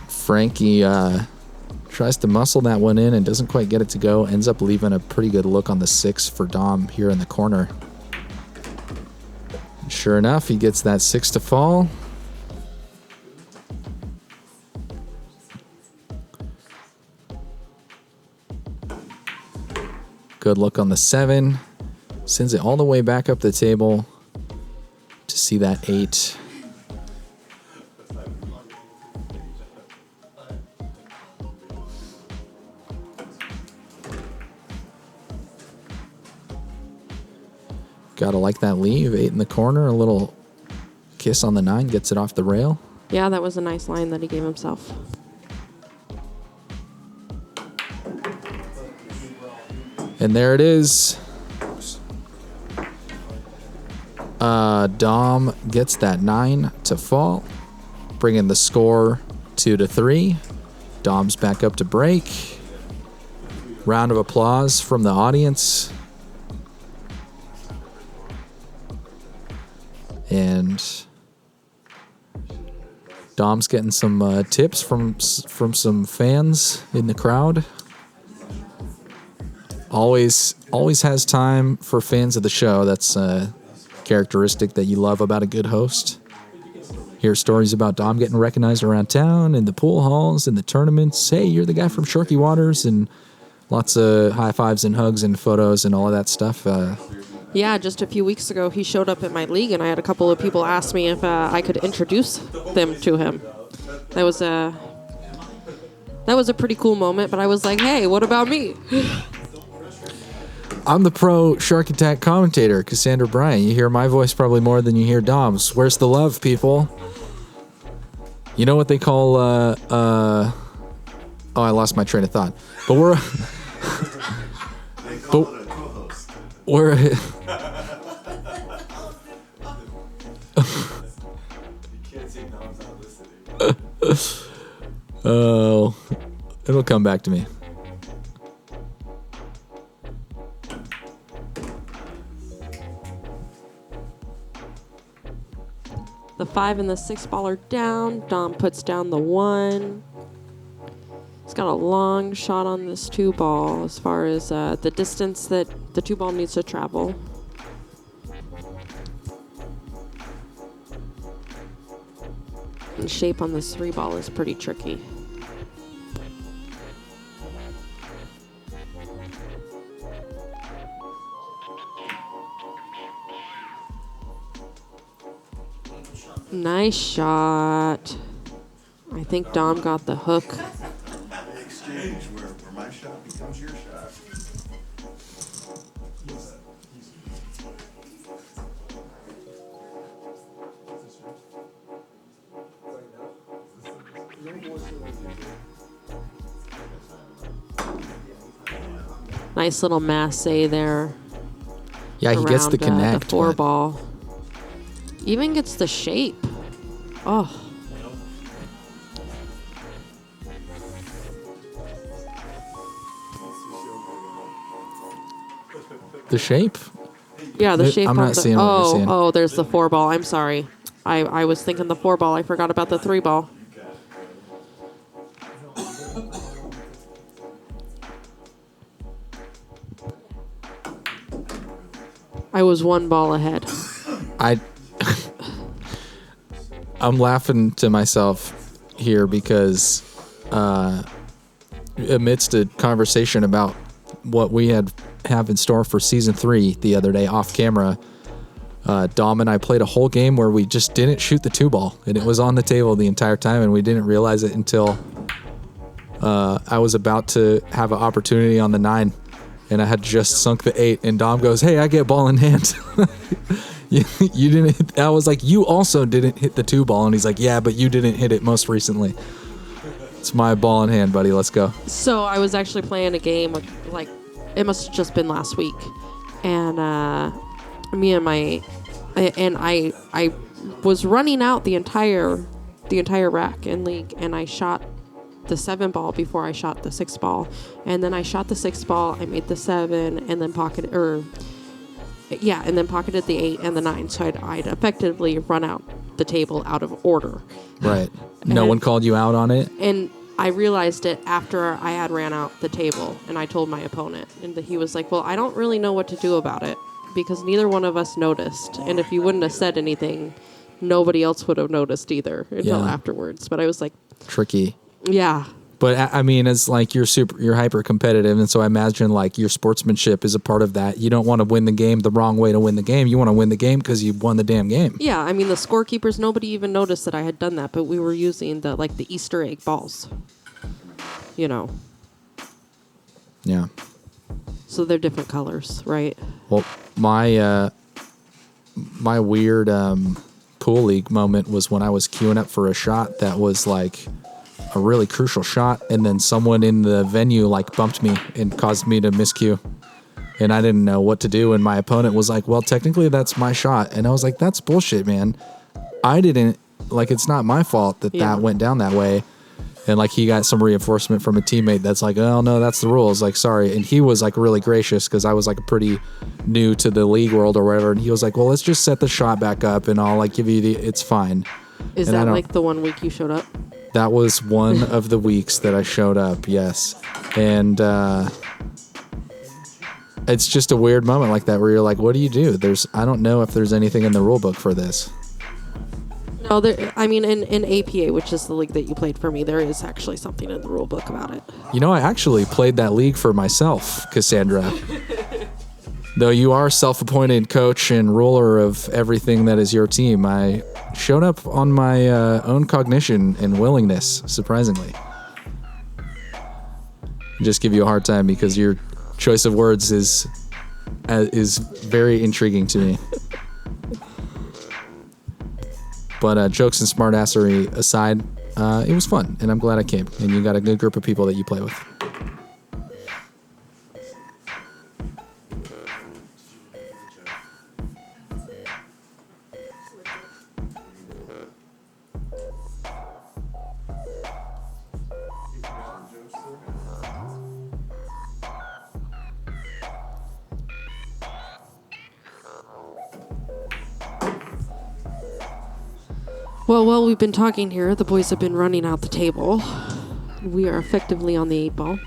Speaker 5: Frankie tries to muscle that one in and doesn't quite get it to go. Ends up leaving a pretty good look on the 6 for Dom here in the corner. Sure enough, he gets that 6 to fall. Good look on the 7. Sends it all the way back up the table to see that 8. Gotta like that leave. 8 in the corner. A little kiss on the 9. Gets it off the rail.
Speaker 8: Yeah, that was a nice line that he gave himself.
Speaker 5: And there it is. Dom gets that 9 to fall, bringing the score 2-3. Dom's back up to break. Round of applause from the audience. And Dom's getting some tips from some fans in the crowd. Always has time for fans of the show. That's a characteristic that you love about a good host. Hear stories about Dom getting recognized around town, in the pool halls, in the tournaments. Hey, you're the guy from Sharky Waters, and lots of high fives and hugs and photos and all of that stuff.
Speaker 8: Yeah, just a few weeks ago, he showed up at my league, and I had a couple of people ask me if I could introduce them to him. That was a pretty cool moment, but I was like, hey, what about me?
Speaker 5: I'm the pro Shark Attack commentator, Cassandra Bryant. You hear my voice probably more than you hear Dom's. Where's the love, people? You know what they call, oh, I lost my train of thought. But we're... Oh, it'll come back to me.
Speaker 8: The 5 and the 6 ball are down. Dom puts down the 1. He's got a long shot on this 2 ball as far as the distance that the 2 ball needs to travel. And shape on this 3 ball is pretty tricky. Nice shot. I think Dom got the hook.
Speaker 1: Exchange where my shot becomes your shot.
Speaker 8: Nice little masse there.
Speaker 5: Yeah, he gets the
Speaker 8: around,
Speaker 5: connect.
Speaker 8: the 4
Speaker 5: but-
Speaker 8: ball. Even gets the shape. Oh.
Speaker 5: The shape?
Speaker 8: Yeah, the shape.
Speaker 5: I'm not seeing what you're seeing.
Speaker 8: Oh, there's the 4-ball. I'm sorry. I was thinking the 4-ball. I forgot about the 3-ball. I was 1 ball ahead.
Speaker 5: I'm laughing to myself here because amidst a conversation about what we have in store for season 3 the other day off camera, Dom and I played a whole game where we just didn't shoot the 2-ball, and it was on the table the entire time, and we didn't realize it until I was about to have an opportunity on the 9, and I had just sunk the 8, and Dom goes, "Hey, I get ball in hand." you didn't hit, I was like, "You also didn't hit the 2-ball," and he's like, "Yeah, but you didn't hit it most recently." It's my ball in hand, buddy. Let's go.
Speaker 8: So I was actually playing a game, like, it must have just been last week, and me and I was running out the entire rack in league, and I shot the 7-ball before I shot the 6-ball, and then I shot the 6-ball. I made the 7, and then pocketed the 8 and the 9. So I'd effectively run out the table out of order.
Speaker 5: Right. No one called you out on it?
Speaker 8: And I realized it after I had ran out the table, and I told my opponent, and he was like, "Well, I don't really know what to do about it because neither one of us noticed, and if you wouldn't have said anything, nobody else would have noticed either until afterwards." But I was like,
Speaker 5: tricky.
Speaker 8: Yeah.
Speaker 5: But I mean, it's like you're hyper competitive, and so I imagine like your sportsmanship is a part of that. You don't want to win the game the wrong way to win the game. You want to win the game because you won the damn game.
Speaker 8: Yeah, I mean the scorekeepers, nobody even noticed that I had done that, but we were using the Easter egg balls. You know.
Speaker 5: Yeah.
Speaker 8: So they're different colors, right?
Speaker 5: Well, my weird pool league moment was when I was queuing up for a shot that was like a really crucial shot, and then someone in the venue like bumped me and caused me to miscue, and I didn't know what to do, and my opponent was like, "Well, technically that's my shot," and I was like, "That's bullshit, man. I didn't, like, it's not my fault that went down that way." And like he got some reinforcement from a teammate that's like, "Oh no, that's the rules." Like, sorry. And he was like really gracious because I was like pretty new to the league world or whatever. And he was like, "Well, let's just set the shot back up and I'll like give you it's fine."
Speaker 8: Is that like the one week you showed up?
Speaker 5: That was one of the weeks that I showed up, yes. And it's just a weird moment like that where you're like, what do you do? I don't know if there's anything in the rule book for this.
Speaker 8: No, I mean, in APA, which is the league that you played for me, there is actually something in the rule book about it.
Speaker 5: You know, I actually played that league for myself, Cassandra. Though you are self-appointed coach and ruler of everything that is your team, I showed up on my own cognition and willingness, surprisingly. Just give you a hard time because your choice of words is very intriguing to me. But jokes and smartassery aside, it was fun, and I'm glad I came. And you got a good group of people that you play with.
Speaker 8: Well, while we've been talking here, the boys have been running out the table. We are effectively on the 8-ball.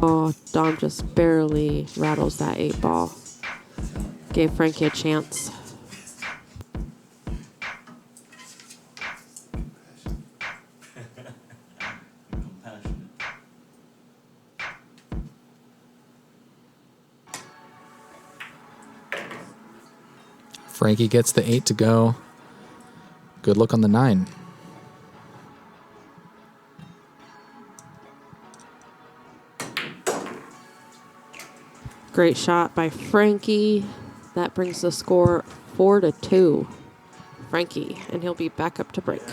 Speaker 8: Oh, Dom just barely rattles that 8-ball. Gave Frankie a chance.
Speaker 5: Frankie gets the 8 to go. Good look on the 9.
Speaker 8: Great shot by Frankie. That brings the score 4-2. Frankie, and he'll be back up to break.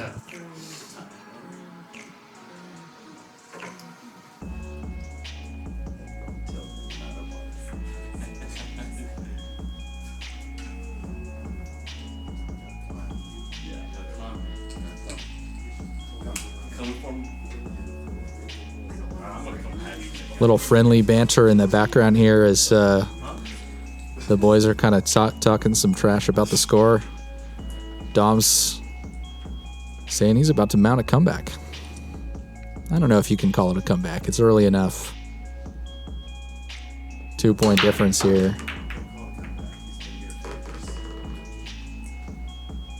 Speaker 5: Little friendly banter in the background here as the boys are kind of talking some trash about the score. Dom's saying he's about to mount a comeback. I don't know if you can call it a comeback. It's early enough. 2-point difference here.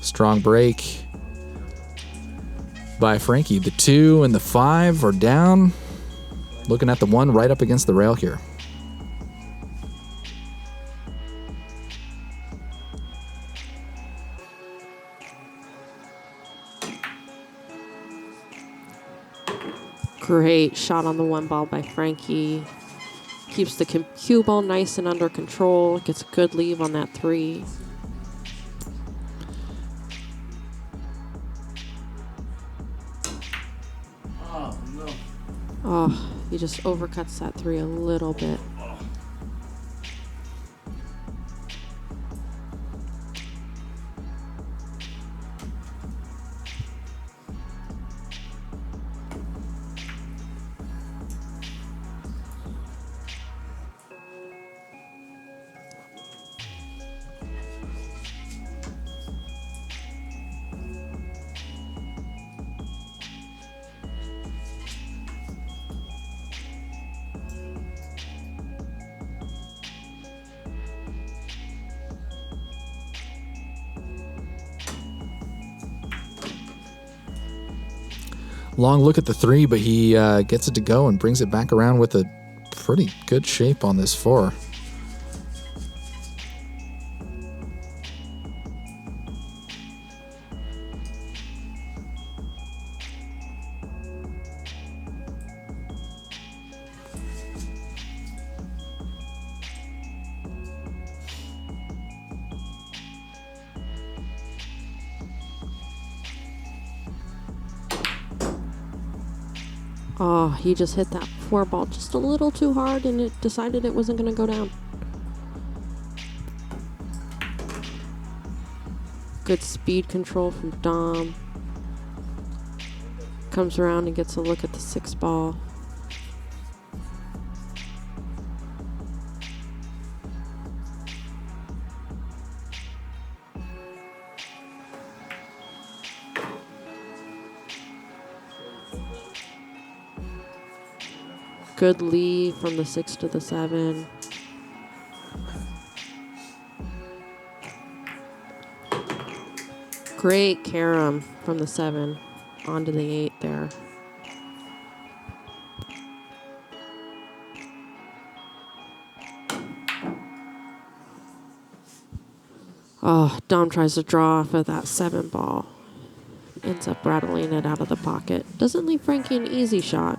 Speaker 5: Strong break by Frankie. The 2 and the 5 are down. Looking at the 1 right up against the rail here.
Speaker 8: Great shot on the 1 ball by Frankie. Keeps the cue ball nice and under control. Gets a good leave on that 3. Oh, he just overcuts that 3 a little bit.
Speaker 5: Long look at the 3, but he gets it to go and brings it back around with a pretty good shape on this 4.
Speaker 8: Oh, he just hit that 4 ball just a little too hard and it decided it wasn't going to go down. Good speed control from Dom. Comes around and gets a look at the 6 ball. Good lead from the 6 to the 7. Great carom from the 7 onto the 8 there. Oh, Dom tries to draw off of that 7 ball. Ends up rattling it out of the pocket. Doesn't leave Frankie an easy shot.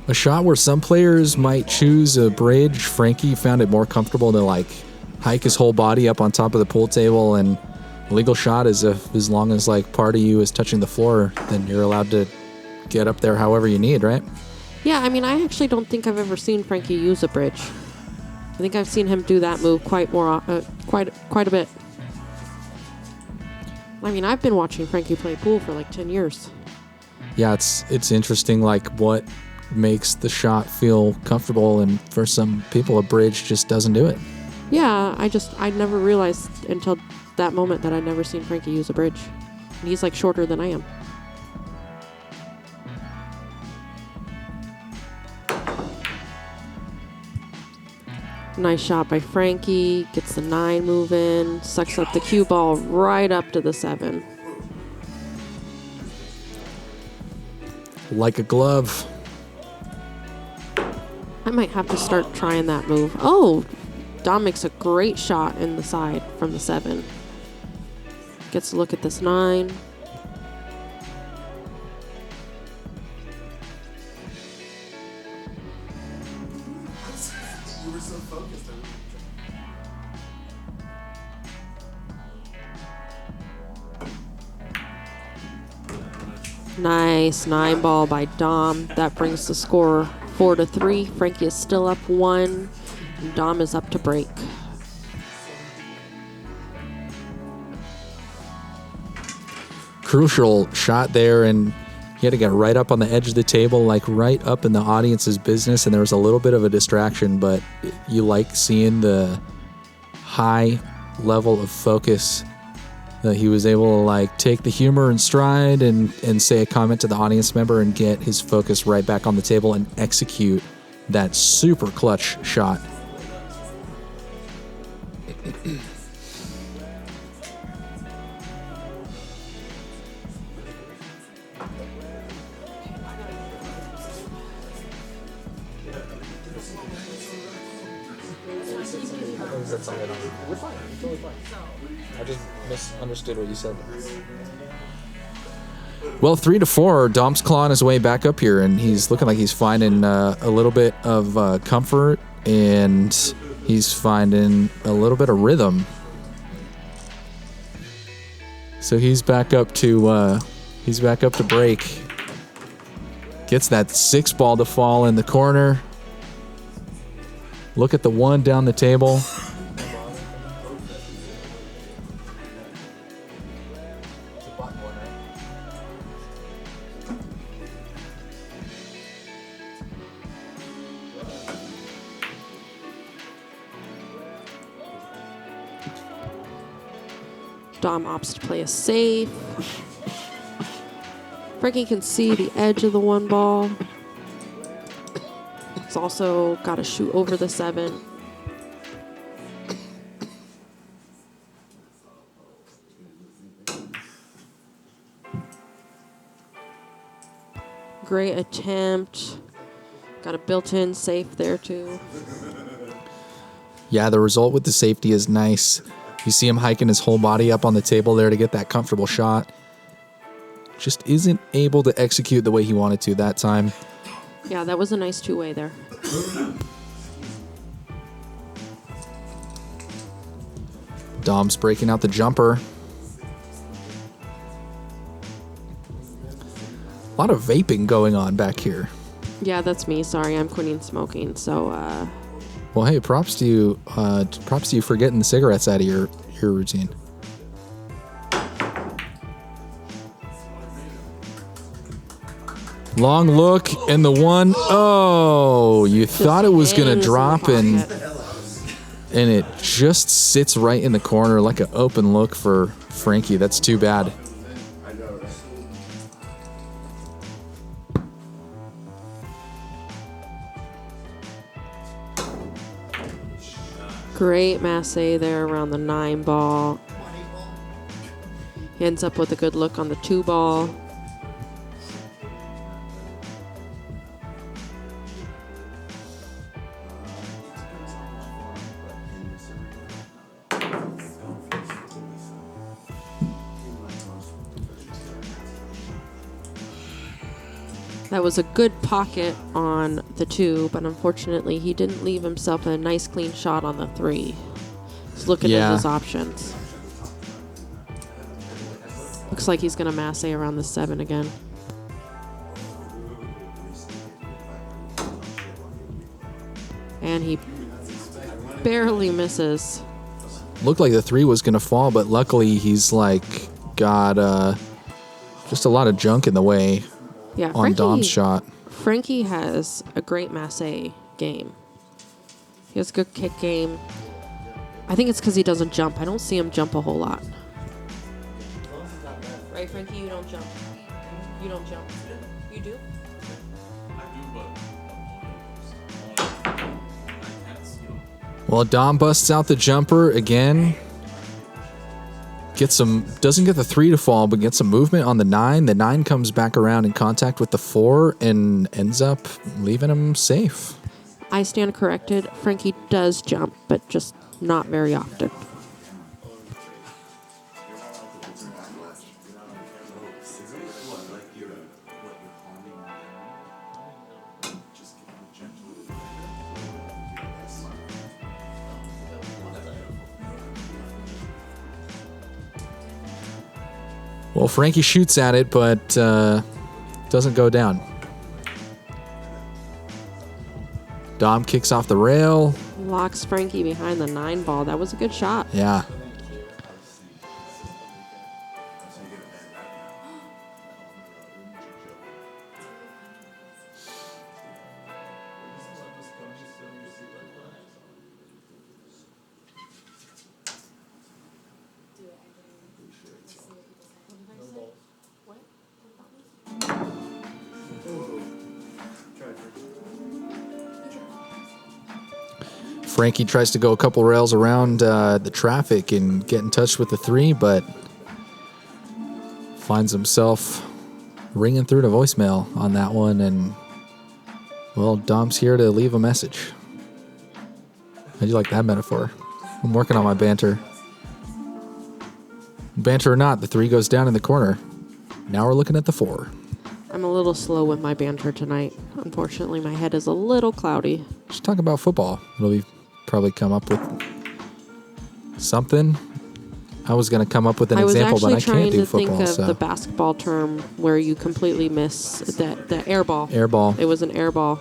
Speaker 5: A shot where some players might choose a bridge. Frankie found it more comfortable to like hike his whole body up on top of the pool table, and a legal shot is as long as like part of you is touching the floor, then you're allowed to get up there however you need, right?
Speaker 8: Yeah, I mean, I actually don't think I've ever seen Frankie use a bridge. I think I've seen him do that move quite a bit. I mean, I've been watching Frankie play pool for like 10 years.
Speaker 5: Yeah, it's interesting like what makes the shot feel comfortable, and for some people a bridge just doesn't do it.
Speaker 8: Yeah, I never realized until that moment that I'd never seen Frankie use a bridge. And he's like shorter than I am. Nice shot by Frankie. Gets the 9 moving. Sucks up the cue ball right up to the 7.
Speaker 5: Like a glove.
Speaker 8: I might have to start trying that move. Oh, Dom makes a great shot in the side from the 7. Gets a look at this 9. Nice 9-ball by Dom. That brings the score 4-3. Frankie is still up 1. And Dom is up to break.
Speaker 5: Crucial shot there, and he had to get right up on the edge of the table, like right up in the audience's business, and there was a little bit of a distraction, but you like seeing the high level of focus that he was able to like take the humor in stride and say a comment to the audience member and get his focus right back on the table and execute that super clutch shot. I just misunderstood what you said. Well, 3-4, Dom's clawing his way back up here, and he's looking like he's finding a little bit of comfort, and he's finding a little bit of rhythm. So he's back up to break. Gets that 6-ball to fall in the corner. Look at the 1 down the table.
Speaker 8: Dom opts to play a safe. Frankie can see the edge of the 1 ball. He's also got to shoot over the 7. Great attempt. Got a built-in safe there too.
Speaker 5: Yeah, the result with the safety is nice. You see him hiking his whole body up on the table there to get that comfortable shot. Just isn't able to execute the way he wanted to that time.
Speaker 8: Yeah, that was a nice 2-way there.
Speaker 5: Dom's breaking out the jumper. A lot of vaping going on back here.
Speaker 8: Yeah, that's me. Sorry, I'm quitting smoking. So,
Speaker 5: well, hey, props to you. Props to you for getting the cigarettes out of your routine. Long look, and the 1. Oh, you thought it was going to drop, and it just sits right in the corner like an open look for Frankie. That's too bad.
Speaker 8: Great masse there around the 9 ball. He ends up with a good look on the 2 ball. That was a good pocket on the 2, but unfortunately he didn't leave himself a nice clean shot on the 3. He's looking at his options. Looks like he's going to masse around the 7 again. And he barely misses.
Speaker 5: Looked like the 3 was going to fall, but luckily he's like got just a lot of junk in the way.
Speaker 8: Yeah,
Speaker 5: on Dom's shot.
Speaker 8: Frankie has a great masse game. He has a good kick game. I think it's because he doesn't jump. I don't see him jump a whole lot. Right, Frankie? You don't jump. You don't jump. You do?
Speaker 5: Well, Dom busts out the jumper again. Doesn't get the 3 to fall, but gets some movement on the 9. The 9 comes back around in contact with the 4 and ends up leaving him safe.
Speaker 8: I stand corrected. Frankie does jump, but just not very often.
Speaker 5: Well, Frankie shoots at it, but Doesn't go down. Dom kicks off the rail.
Speaker 8: Locks Frankie behind the 9 ball. That was a good shot.
Speaker 5: Yeah. Frankie tries to go a couple rails around the traffic and get in touch with the 3, but finds himself ringing through to voicemail on that one. And, well, Dom's here to leave a message. How'd you like that metaphor? I'm working on my banter. Banter or not, the 3 goes down in the corner. Now we're looking at the 4.
Speaker 8: I'm a little slow with my banter tonight. Unfortunately, my head is a little cloudy.
Speaker 5: Just talk about football. It'll be probably come up with something. I was going to come up with an example, but I can't do football.
Speaker 8: I was actually trying to think of the basketball term where you completely miss the air ball.
Speaker 5: Air ball.
Speaker 8: It was an air ball.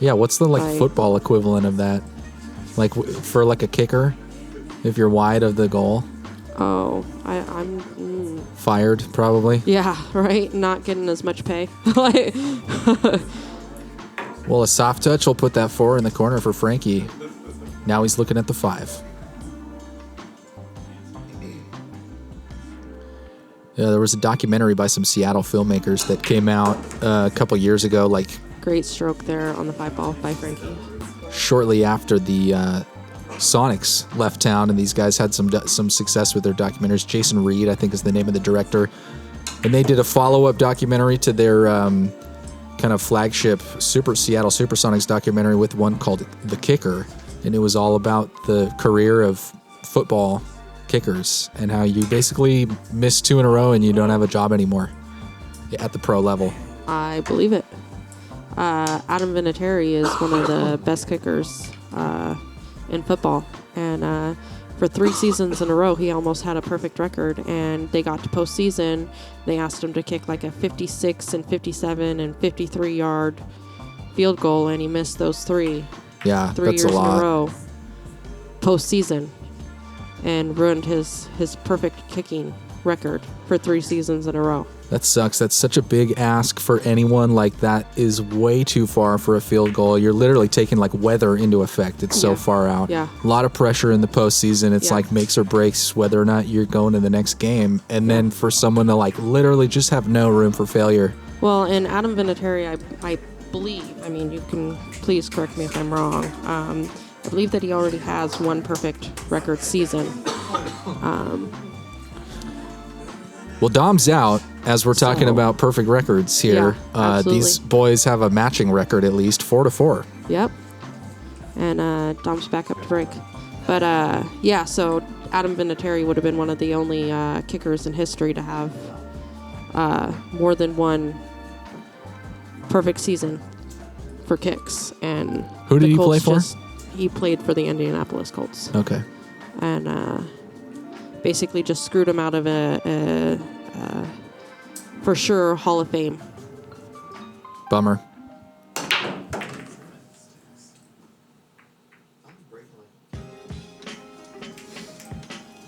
Speaker 5: Yeah, what's the football equivalent of that? Like for like a kicker, if you're wide of the goal.
Speaker 8: Oh, I'm
Speaker 5: fired probably.
Speaker 8: Yeah, right. Not getting as much pay.
Speaker 5: Well, a soft touch will put that 4 in the corner for Frankie. Now he's looking at the 5. Yeah, there was a documentary by some Seattle filmmakers that came out a couple years ago, like
Speaker 8: great stroke there on the 5 ball by Frankie.
Speaker 5: Shortly after the Sonics left town, and these guys had some success with their documentaries. Jason Reed, I think, is the name of the director, and they did a follow-up documentary to their kind of flagship Seattle Supersonics documentary with one called The Kicker, and it was all about the career of football kickers and how you basically miss 2 in a row and you don't have a job anymore at the pro level.
Speaker 8: I believe it. Adam Vinatieri is one of the best kickers in football, and for 3 seasons in a row, he almost had a perfect record, and they got to postseason. They asked him to kick like a 56 and 57 and 53-yard field goal, and he missed those 3.
Speaker 5: Yeah,
Speaker 8: 3
Speaker 5: that's
Speaker 8: years
Speaker 5: a lot.
Speaker 8: in a row, postseason, and ruined his perfect kicking record for 3 seasons in a row.
Speaker 5: That sucks. That's such a big ask for anyone. Like, that is way too far for a field goal. You're literally taking like weather into effect. It's so far out.
Speaker 8: Yeah.
Speaker 5: A lot of pressure in the postseason. It's like makes or breaks whether or not you're going to the next game. And then for someone to like literally just have no room for failure.
Speaker 8: Well, and Adam Vinatieri, I believe, I mean, you can please correct me if I'm wrong. I believe that he already has 1 perfect record season.
Speaker 5: Well, Dom's out as we're talking about perfect records here.
Speaker 8: Yeah,
Speaker 5: these boys have a matching record, at least 4-4.
Speaker 8: Yep. And Dom's back up to break. But so Adam Vinatieri would have been one of the only kickers in history to have more than 1 perfect season for kicks. And
Speaker 5: who did he play for?
Speaker 8: He played for the Indianapolis Colts.
Speaker 5: Okay.
Speaker 8: And basically just screwed him out of a for sure Hall of Fame.
Speaker 5: Bummer.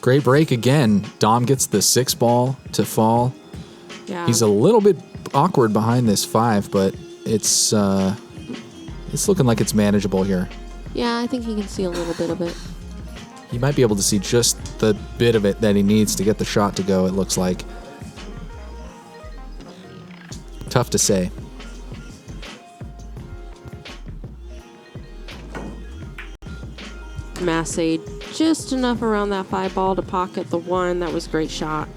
Speaker 5: Great break again. Dom gets the 6 ball to fall.
Speaker 8: Yeah.
Speaker 5: He's a little bit awkward behind this 5, but it's looking like it's manageable here.
Speaker 8: Yeah, I think he can see a little bit of it.
Speaker 5: He might be able to see just the bit of it that he needs to get the shot to go, it looks like. Tough to say.
Speaker 8: Massey just enough around that 5 ball to pocket the 1. That was a great shot.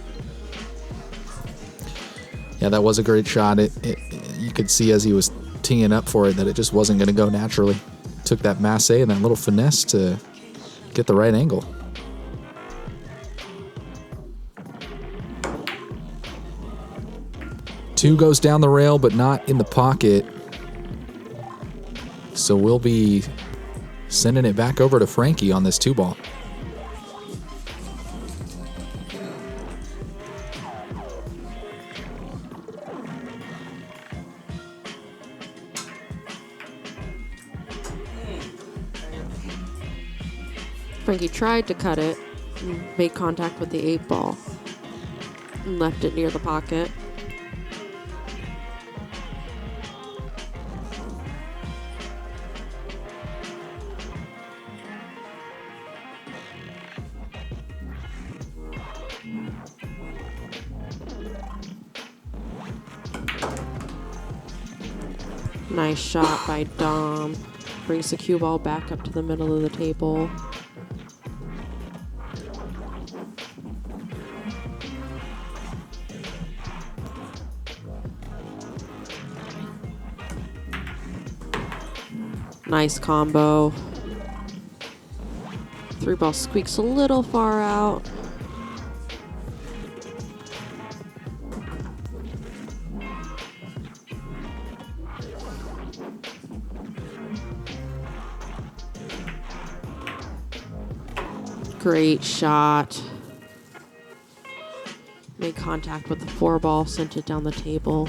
Speaker 5: Yeah, that was a great shot. You could see as he was teeing up for it that it just wasn't going to go naturally. Took that Massey and that little finesse to get the right angle. Two goes down the rail, but not in the pocket. So we'll be sending it back over to Frankie on this 2 ball.
Speaker 8: Frankie tried to cut it and made contact with the 8 ball and left it near the pocket. Nice shot by Dom. Brings the cue ball back up to the middle of the table. Nice combo. 3 ball squeaks a little far out. Great shot. Made contact with the 4 ball, sent it down the table.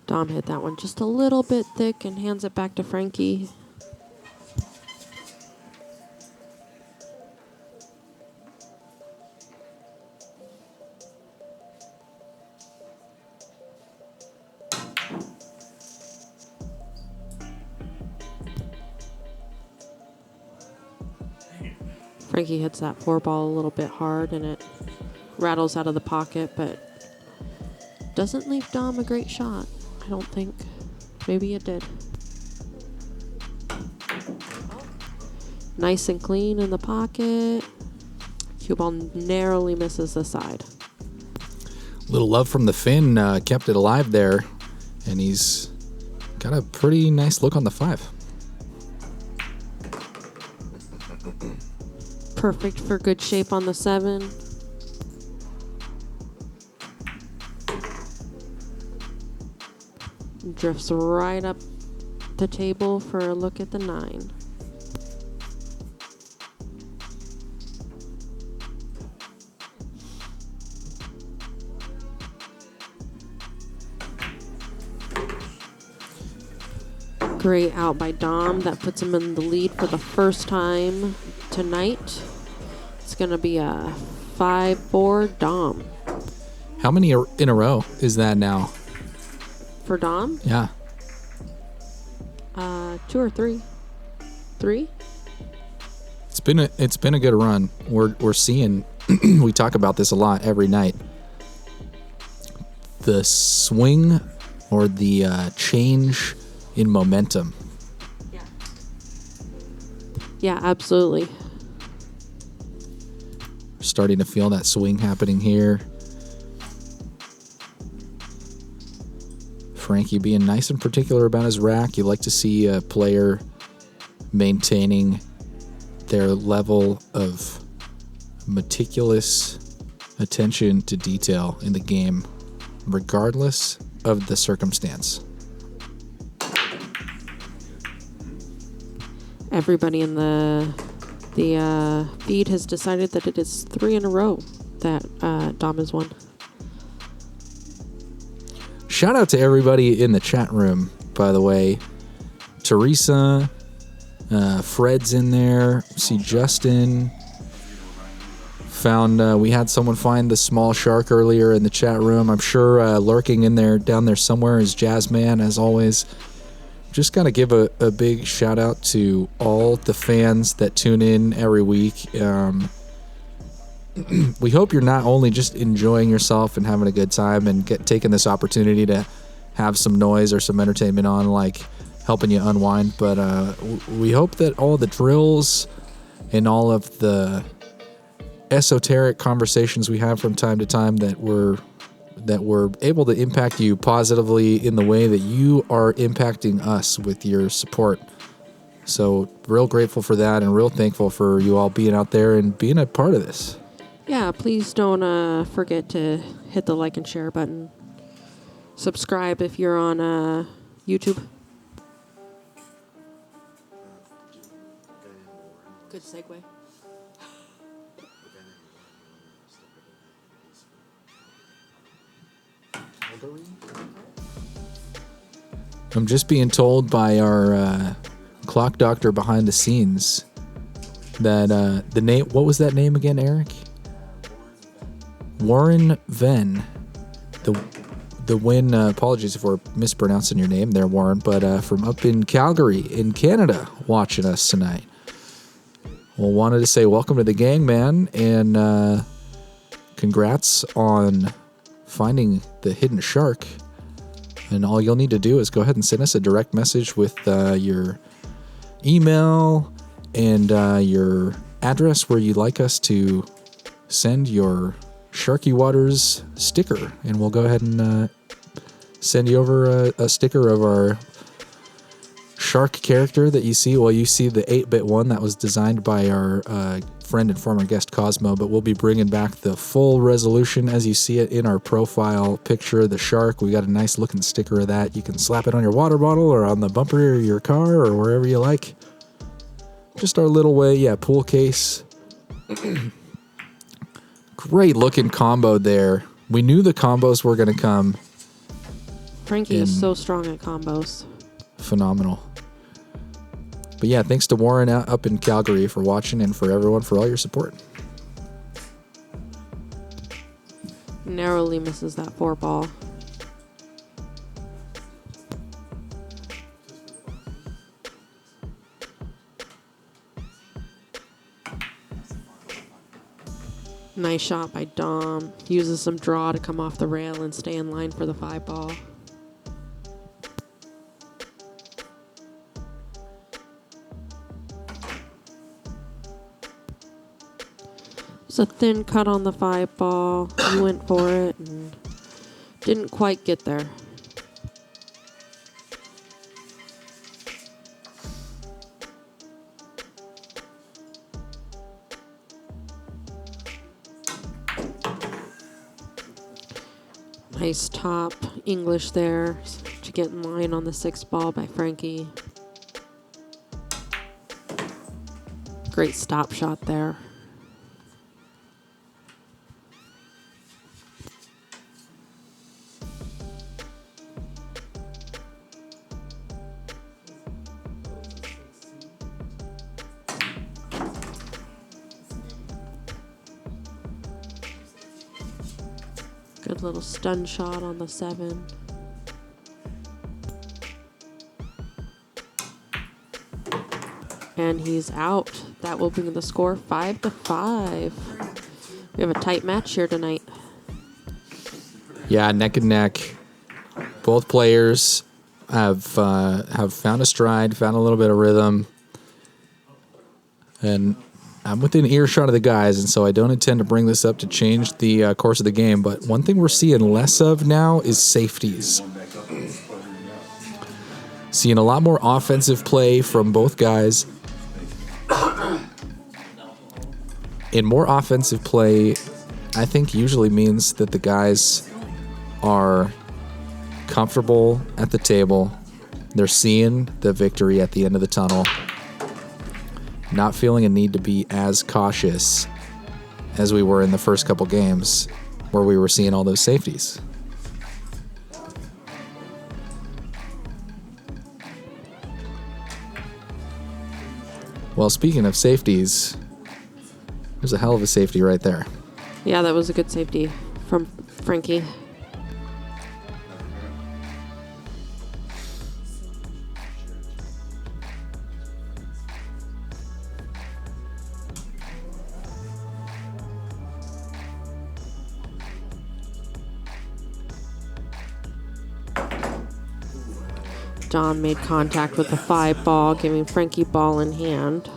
Speaker 8: Dom hit that one just a little bit thick and hands it back to Frankie. Frankie hits that 4 ball a little bit hard and it rattles out of the pocket, but doesn't leave Dom a great shot, I don't think. Maybe it did. Nice and clean in the pocket. Cue ball narrowly misses the side.
Speaker 5: Little love from the Finn kept it alive there, and he's got a pretty nice look on the 5.
Speaker 8: Perfect for good shape on the 7. Drifts right up the table for a look at the 9. Great out by Dom. That puts him in the lead for the first time tonight. It's going to be a 5-4 Dom.
Speaker 5: How many in a row is that now?
Speaker 8: For Dom?
Speaker 5: Yeah.
Speaker 8: 2 or 3. 3?
Speaker 5: It's been a good run. We're seeing we talk about this a lot every night. The swing or the change in momentum.
Speaker 8: Yeah, absolutely.
Speaker 5: Starting to feel that swing happening here. Frankie being nice and particular about his rack. You like to see a player maintaining their level of meticulous attention to detail in the game, regardless of the circumstance.
Speaker 8: Everybody in the feed has decided that it is 3 in a row that Dom has won.
Speaker 5: Shout out to everybody in the chat room, by the way. Teresa, Fred's in there. See Justin. Found we had someone find the small shark earlier in the chat room. I'm sure lurking in there, down there somewhere, is Jazzman, as always. Just got to give a big shout out to all the fans that tune in every week. We hope you're not only just enjoying yourself and having a good time and taking this opportunity to have some noise or some entertainment on, like helping you unwind, but we hope that all the drills and all of the esoteric conversations we have from time to time that we're able to impact you positively in the way that you are impacting us with your support. So real grateful for that and real thankful for you all being out there and being a part of this.
Speaker 8: Yeah, please don't forget to hit the like and share button. Subscribe if you're on YouTube. Good segue.
Speaker 5: I'm just being told by our clock doctor behind the scenes that the name. What was that name again, Eric? Warren Venn. The win. Apologies if we're mispronouncing your name there, Warren. But from up in Calgary, in Canada, watching us tonight. Well, wanted to say welcome to the gang, man, and congrats on finding the hidden shark. And all you'll need to do is go ahead and send us a direct message with your email and your address where you'd like us to send your Sharky Waters sticker. And we'll go ahead and send you over a sticker of our shark character that you see. Well, you see the 8-bit one that was designed by our friend and former guest Cosmo, but we'll be bringing back the full resolution as you see it in our profile picture of the shark. We got a nice looking sticker of that. You can slap it on your water bottle or on the bumper of your car or wherever you like. Just our little way, pool case. Great looking combo there. We knew the combos were going to come.
Speaker 8: Frankie is so strong at combos.
Speaker 5: Phenomenal. But yeah, thanks to Warren out up in Calgary for watching and for everyone for all your support.
Speaker 8: Narrowly misses that 4-ball. Nice shot by Dom. Uses some draw to come off the rail and stay in line for the 5-ball. It's a thin cut on the 5-ball. He went for it and didn't quite get there. Nice top English there to get in line on the 6-ball by Frankie. Great stop shot there. Good little stun shot on the 7. And he's out. That will bring the score 5-5. We have a tight match here tonight.
Speaker 5: Yeah, neck and neck. Both players have found a stride, found a little bit of rhythm. And I'm within earshot of the guys, and so I don't intend to bring this up to change the course of the game. But one thing we're seeing less of now is safeties. Seeing a lot more offensive play from both guys. And more offensive play, I think, usually means that the guys are comfortable at the table. They're seeing the victory at the end of the tunnel. Not feeling a need to be as cautious as we were in the first couple games where we were seeing all those safeties. Well, speaking of safeties, there's a hell of a safety right there.
Speaker 8: Yeah, that was a good safety from Frankie. Don made contact with the 5-ball, giving Frankie ball in hand.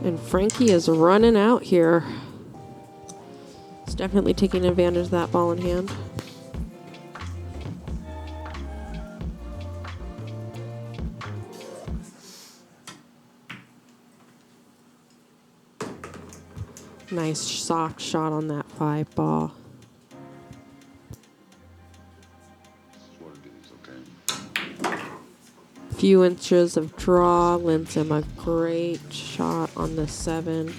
Speaker 8: And Frankie is running out here. He's definitely taking advantage of that ball in hand. Nice soft shot on that 5 ball. Few inches of draw lends him a great shot on the 7.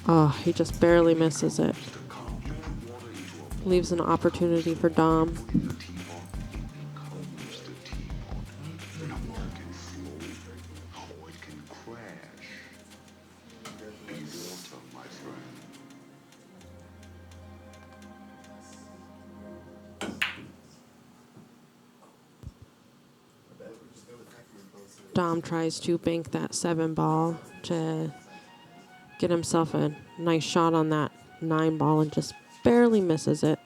Speaker 8: Oh, he just barely misses it. Leaves an opportunity for Dom. Dom tries to bank that 7 ball to get himself a nice shot on that 9 ball and just barely misses it.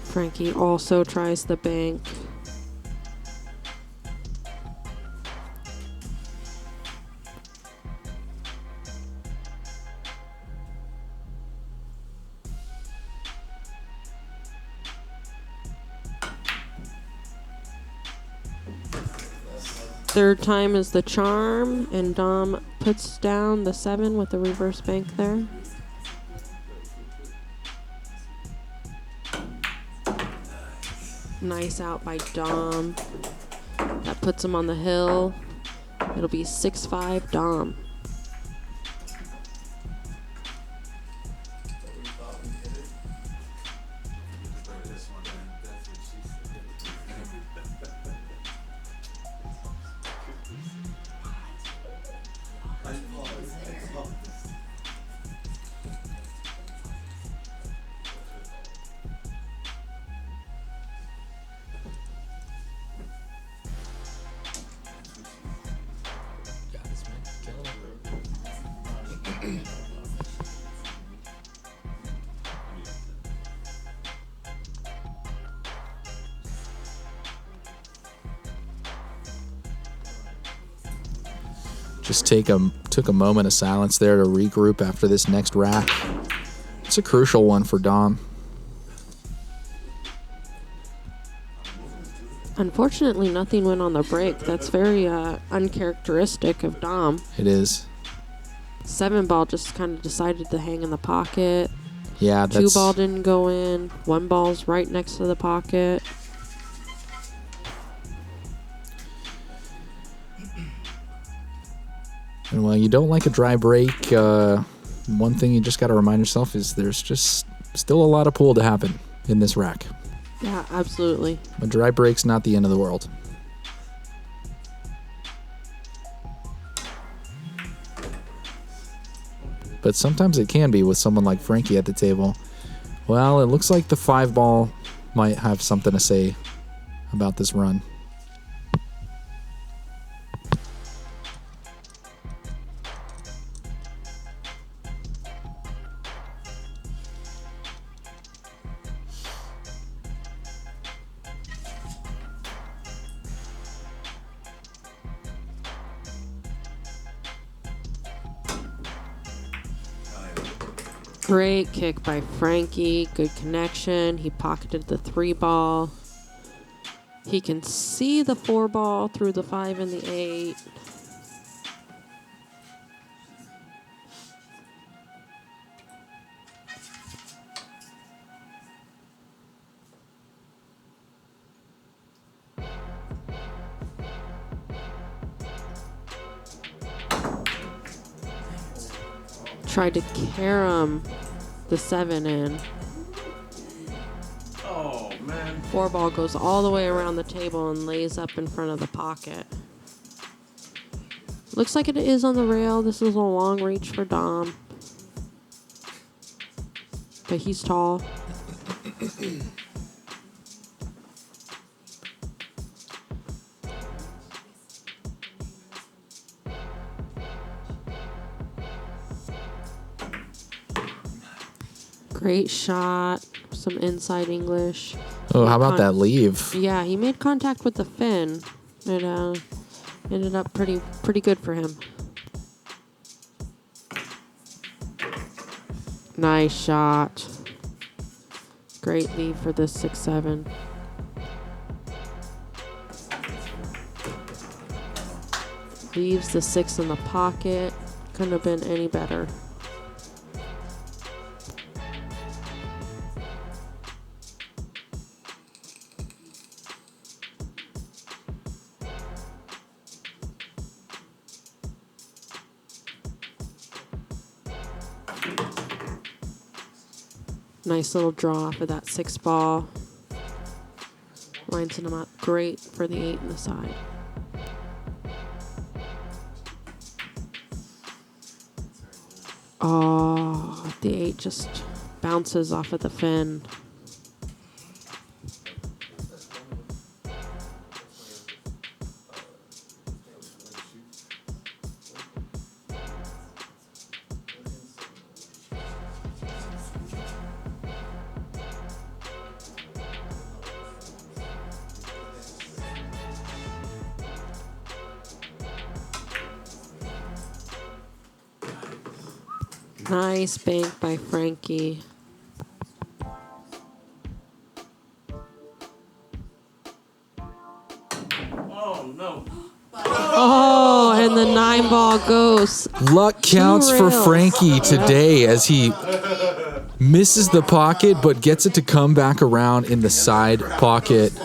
Speaker 8: Frankie also tries the bank. Third time is the charm, and Dom puts down the 7 with the reverse bank there. Nice out by Dom. That puts him on the hill. It'll be 6-5 Dom.
Speaker 5: Just took a moment of silence there to regroup after this next rack. It's a crucial one for Dom.
Speaker 8: Unfortunately, nothing went on the break. That's very uncharacteristic of Dom.
Speaker 5: It is.
Speaker 8: 7 ball just kind of decided to hang in the pocket.
Speaker 5: Yeah,
Speaker 8: 2 ball didn't go in. 1 ball's right next to the pocket.
Speaker 5: And while you don't like a dry break, one thing you just got to remind yourself is there's just still a lot of pool to happen in this rack.
Speaker 8: Yeah, absolutely.
Speaker 5: A dry break's not the end of the world. But sometimes it can be with someone like Frankie at the table. Well, it looks like the 5 ball might have something to say about this run.
Speaker 8: Great kick by Frankie. Good connection. He pocketed the 3 ball. He can see the 4 ball through the 5 and the 8. Tried to carom the 7 in.
Speaker 2: Oh, man.
Speaker 8: 4 ball goes all the way around the table and lays up in front of the pocket. Looks like it is on the rail. This is a long reach for Dom. but he's tall. Great shot. Some inside English.
Speaker 5: Oh, how about that leave?
Speaker 8: Yeah, he made contact with the fin. It ended up pretty good for him. Nice shot. Great lead for this 6-7. Leaves the 6 in the pocket. Couldn't have been any better. Nice little draw off of that 6 ball. Lines him up great for the 8 in the side. Oh, the 8 just bounces off of the fin. Nice bank by Frankie.
Speaker 2: Oh, no.
Speaker 8: Oh, and the 9 ball goes.
Speaker 5: Luck counts for
Speaker 8: rails.
Speaker 5: Frankie today as he misses the pocket but gets it to come back around in the side pocket.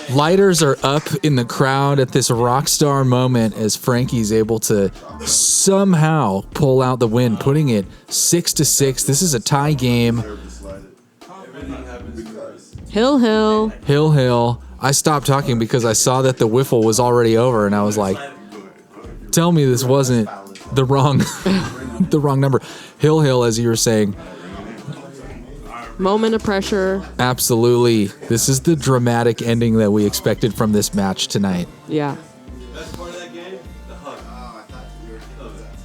Speaker 5: Lighters are up in the crowd at this rock star moment as Frankie's able to somehow pull out the win, putting it 6-6. This is a tie game. Hill. I stopped talking because I saw that the wiffle was already over, and I was like, "Tell me this wasn't the wrong, the wrong number." Hill, as you were saying.
Speaker 8: Moment of pressure.
Speaker 5: Absolutely. This is the dramatic ending that we expected from this match tonight.
Speaker 8: Yeah.
Speaker 3: Best part of that game? The hug. Oh, I thought you were kidding that.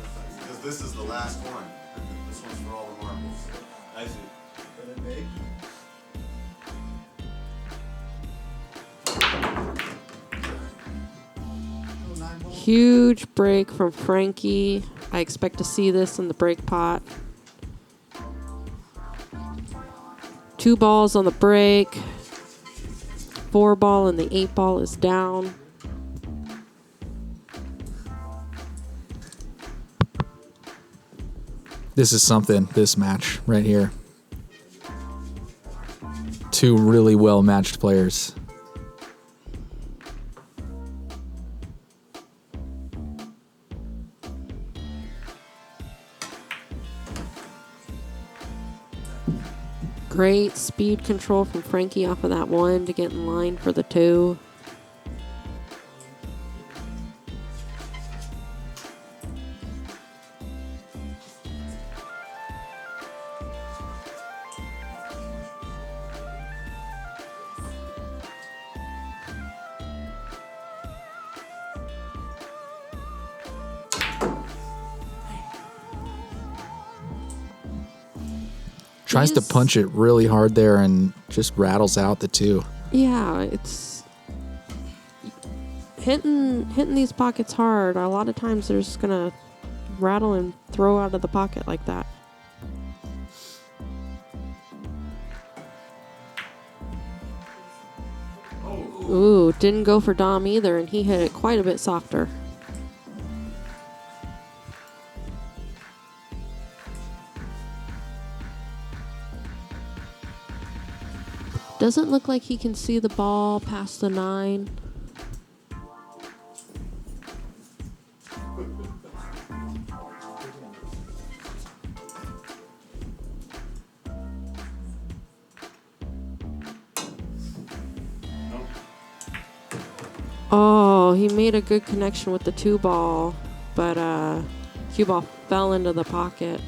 Speaker 3: Because this is the last one. This one's for all the marbles. I see.
Speaker 8: Huge break from Frankie. I expect to see this in the break pot. 2 balls on the break. 4 ball and the 8 ball is down.
Speaker 5: This is something, this match right here. 2 really well matched players.
Speaker 8: Great speed control from Frankie off of that 1 to get in line for the 2.
Speaker 5: Tries to punch it really hard there and just rattles out the 2.
Speaker 8: Yeah, it's hitting these pockets hard. A lot of times they're just gonna rattle and throw out of the pocket like that. Ooh, didn't go for Dom either, and he hit it quite a bit softer. Doesn't look like he can see the ball past the 9. Oh, he made a good connection with the 2 ball, but cue ball fell into the pocket.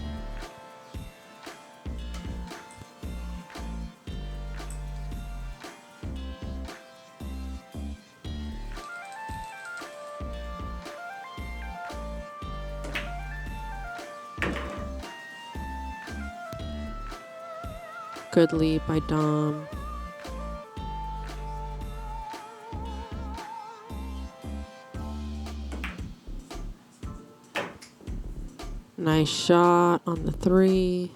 Speaker 8: Good lead by Dom. Nice shot on the 3.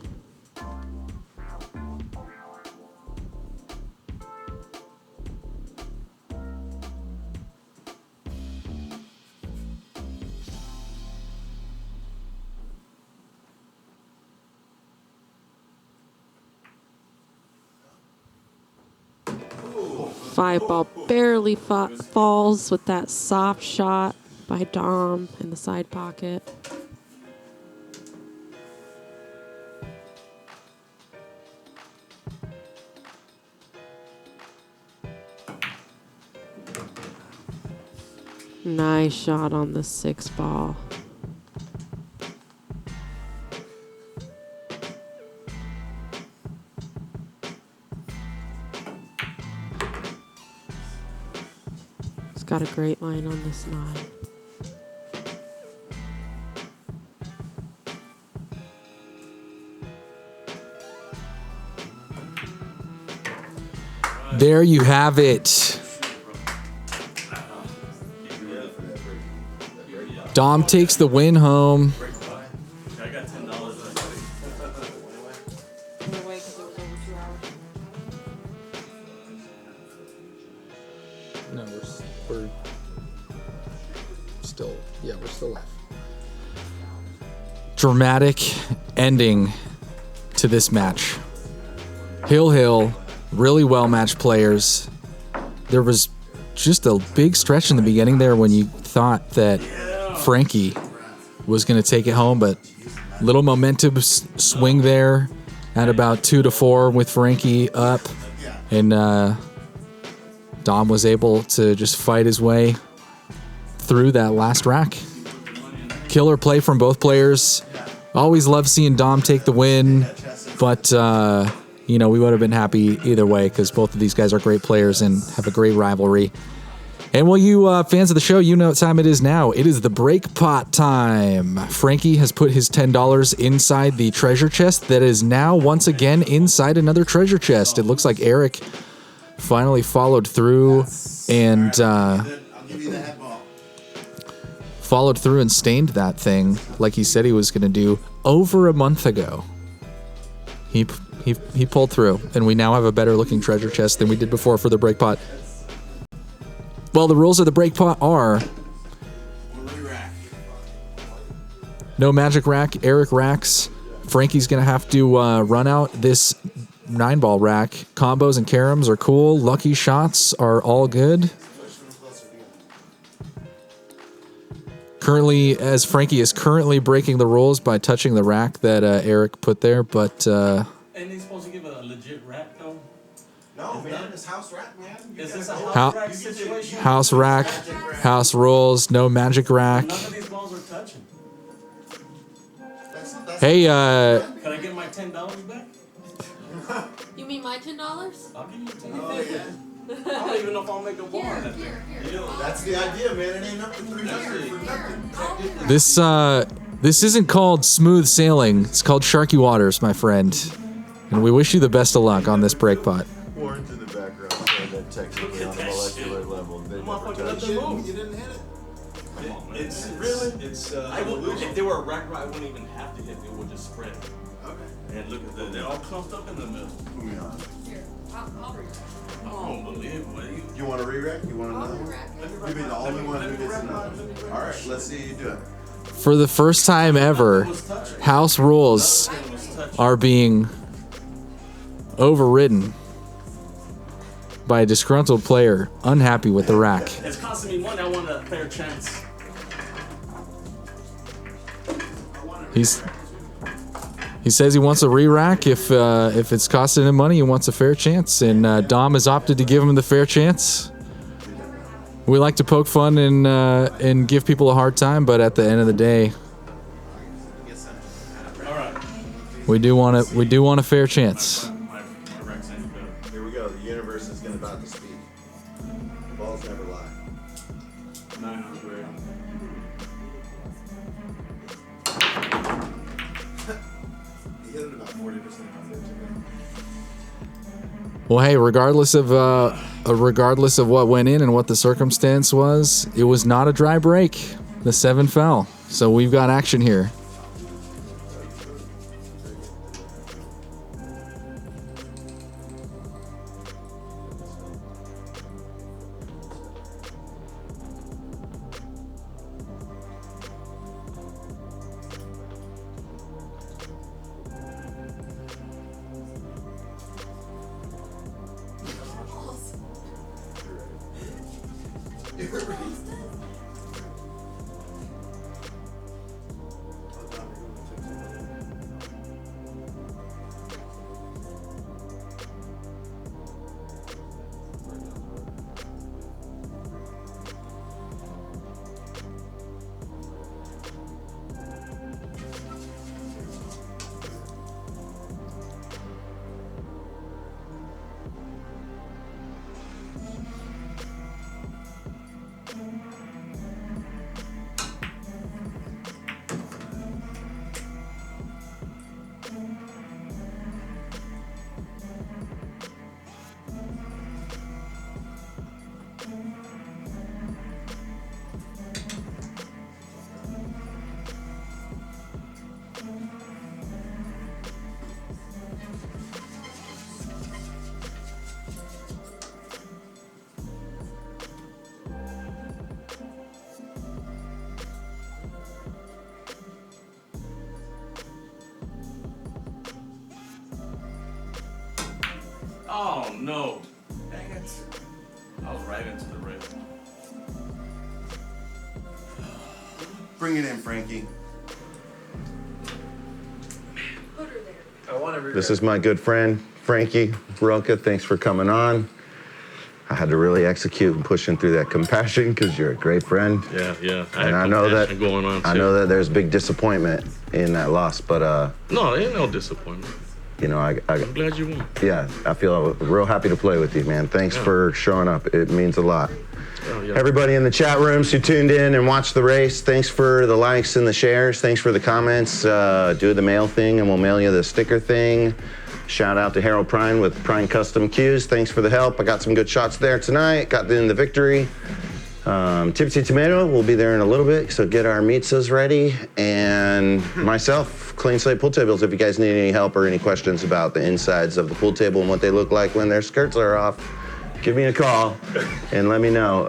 Speaker 8: Five ball barely falls with that soft shot by Dom in the side pocket. Nice shot on the 6 ball. He's got a great line on this 9.
Speaker 5: There you have it. Dom takes the win home.
Speaker 2: I got $10
Speaker 5: No, we're still, we're still live. Dramatic ending to this match. Hill, really well matched players. There was just a big stretch in the beginning there when you thought that Frankie was going to take it home, but little momentum swing there at about 2-4 with Frankie up, and Dom was able to just fight his way through that last rack. Killer play from both players. Always love seeing Dom take the win, but we would have been happy either way because both of these guys are great players and have a great rivalry. And well, you fans of the show, you know what time it is now. It is the break pot time. Frankie has put his $10 inside the treasure chest that is now once again inside another treasure chest. It looks like Eric finally followed through and stained that thing like he said he was going to do over a month ago. He pulled through, and we now have a better looking treasure chest than we did before for the break pot. Well, the rules of the break pot are no magic rack. Eric racks. Frankie's going to have to run out this 9-ball rack. Combos and caroms are cool. Lucky shots are all good. Currently, as Frankie is currently breaking the rules by touching the rack that Eric put there, but...
Speaker 2: Ain't they supposed to give a legit rack, though?
Speaker 1: No, man, it's house rack, man.
Speaker 2: Is this a house rack situation?
Speaker 5: House rack, house rules, no magic rack.
Speaker 2: None of these balls are touching.
Speaker 5: Hey,
Speaker 2: Can I get my $10 back?
Speaker 8: You mean my $10?
Speaker 2: I'll give you $10. Oh, yeah. I don't even know if I'll make a bar on that thing.
Speaker 1: That's the idea, man. It ain't up to 300 for nothing.
Speaker 5: This isn't called smooth sailing. It's called Sharky Waters, my friend. And we wish you the best of luck on this break pot.
Speaker 1: Warren's in the background saying that technically on a molecular level, they never touch it.
Speaker 2: You didn't hit it. It's really. If they were a rack, I wouldn't even have to hit it. It would just spread. Okay. And look at they're all clumped up in the middle.
Speaker 4: Here, I'll read it.
Speaker 2: I don't believe what
Speaker 1: You want a re-rack? You want another one? You'll be the only one who gets another one. All right, let's see you do it.
Speaker 5: For the first time ever, house rules are being overridden by a disgruntled player unhappy with the rack.
Speaker 2: It's costing me money. I want a fair chance.
Speaker 5: He says he wants a re-rack. If it's costing him money, he wants a fair chance. And Dom has opted to give him the fair chance. We like to poke fun and give people a hard time, but at the end of the day, we do want a fair chance.
Speaker 1: Here we go. The universe is going to about to speak. The balls never lie.
Speaker 2: 900.
Speaker 1: He hit it about 40% on there today.
Speaker 5: Well, hey, regardless of what went in and what the circumstance was, it was not a dry break. The 7 fell. So we've got action here.
Speaker 2: Oh no! Dang it! I was right into the rim.
Speaker 1: Bring it in, Frankie.
Speaker 4: Put her there.
Speaker 1: This is my good friend, Frankie Rilke. Thanks for coming on. I had to really execute and pushing through that compassion because you're a great friend.
Speaker 7: Yeah.
Speaker 1: And I know that
Speaker 7: going on. Too.
Speaker 1: I know that there's big disappointment in that loss, but
Speaker 7: No, ain't no disappointment.
Speaker 1: you know,
Speaker 7: I'm glad you won.
Speaker 1: yeah, I feel real happy to play with you, man. Thanks for showing up. It means a lot.
Speaker 7: Yeah.
Speaker 1: Everybody in the chat rooms who tuned in and watched the race, thanks for the likes and the shares. Thanks for the comments. Do the mail thing and we'll mail you the sticker thing. Shout out to Harold Prine with Prine Custom Cues. Thanks for the help. I got some good shots there tonight. Got in the victory. Tipsy Tomato will be there in a little bit, so get our pizzas ready. And myself, Clean Slate Pool Tables, if you guys need any help or any questions about the insides of the pool table and what they look like when their skirts are off, give me a call and let me know.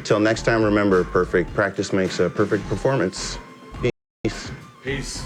Speaker 1: Till next time, remember, perfect practice makes a perfect performance. Peace.
Speaker 2: Peace.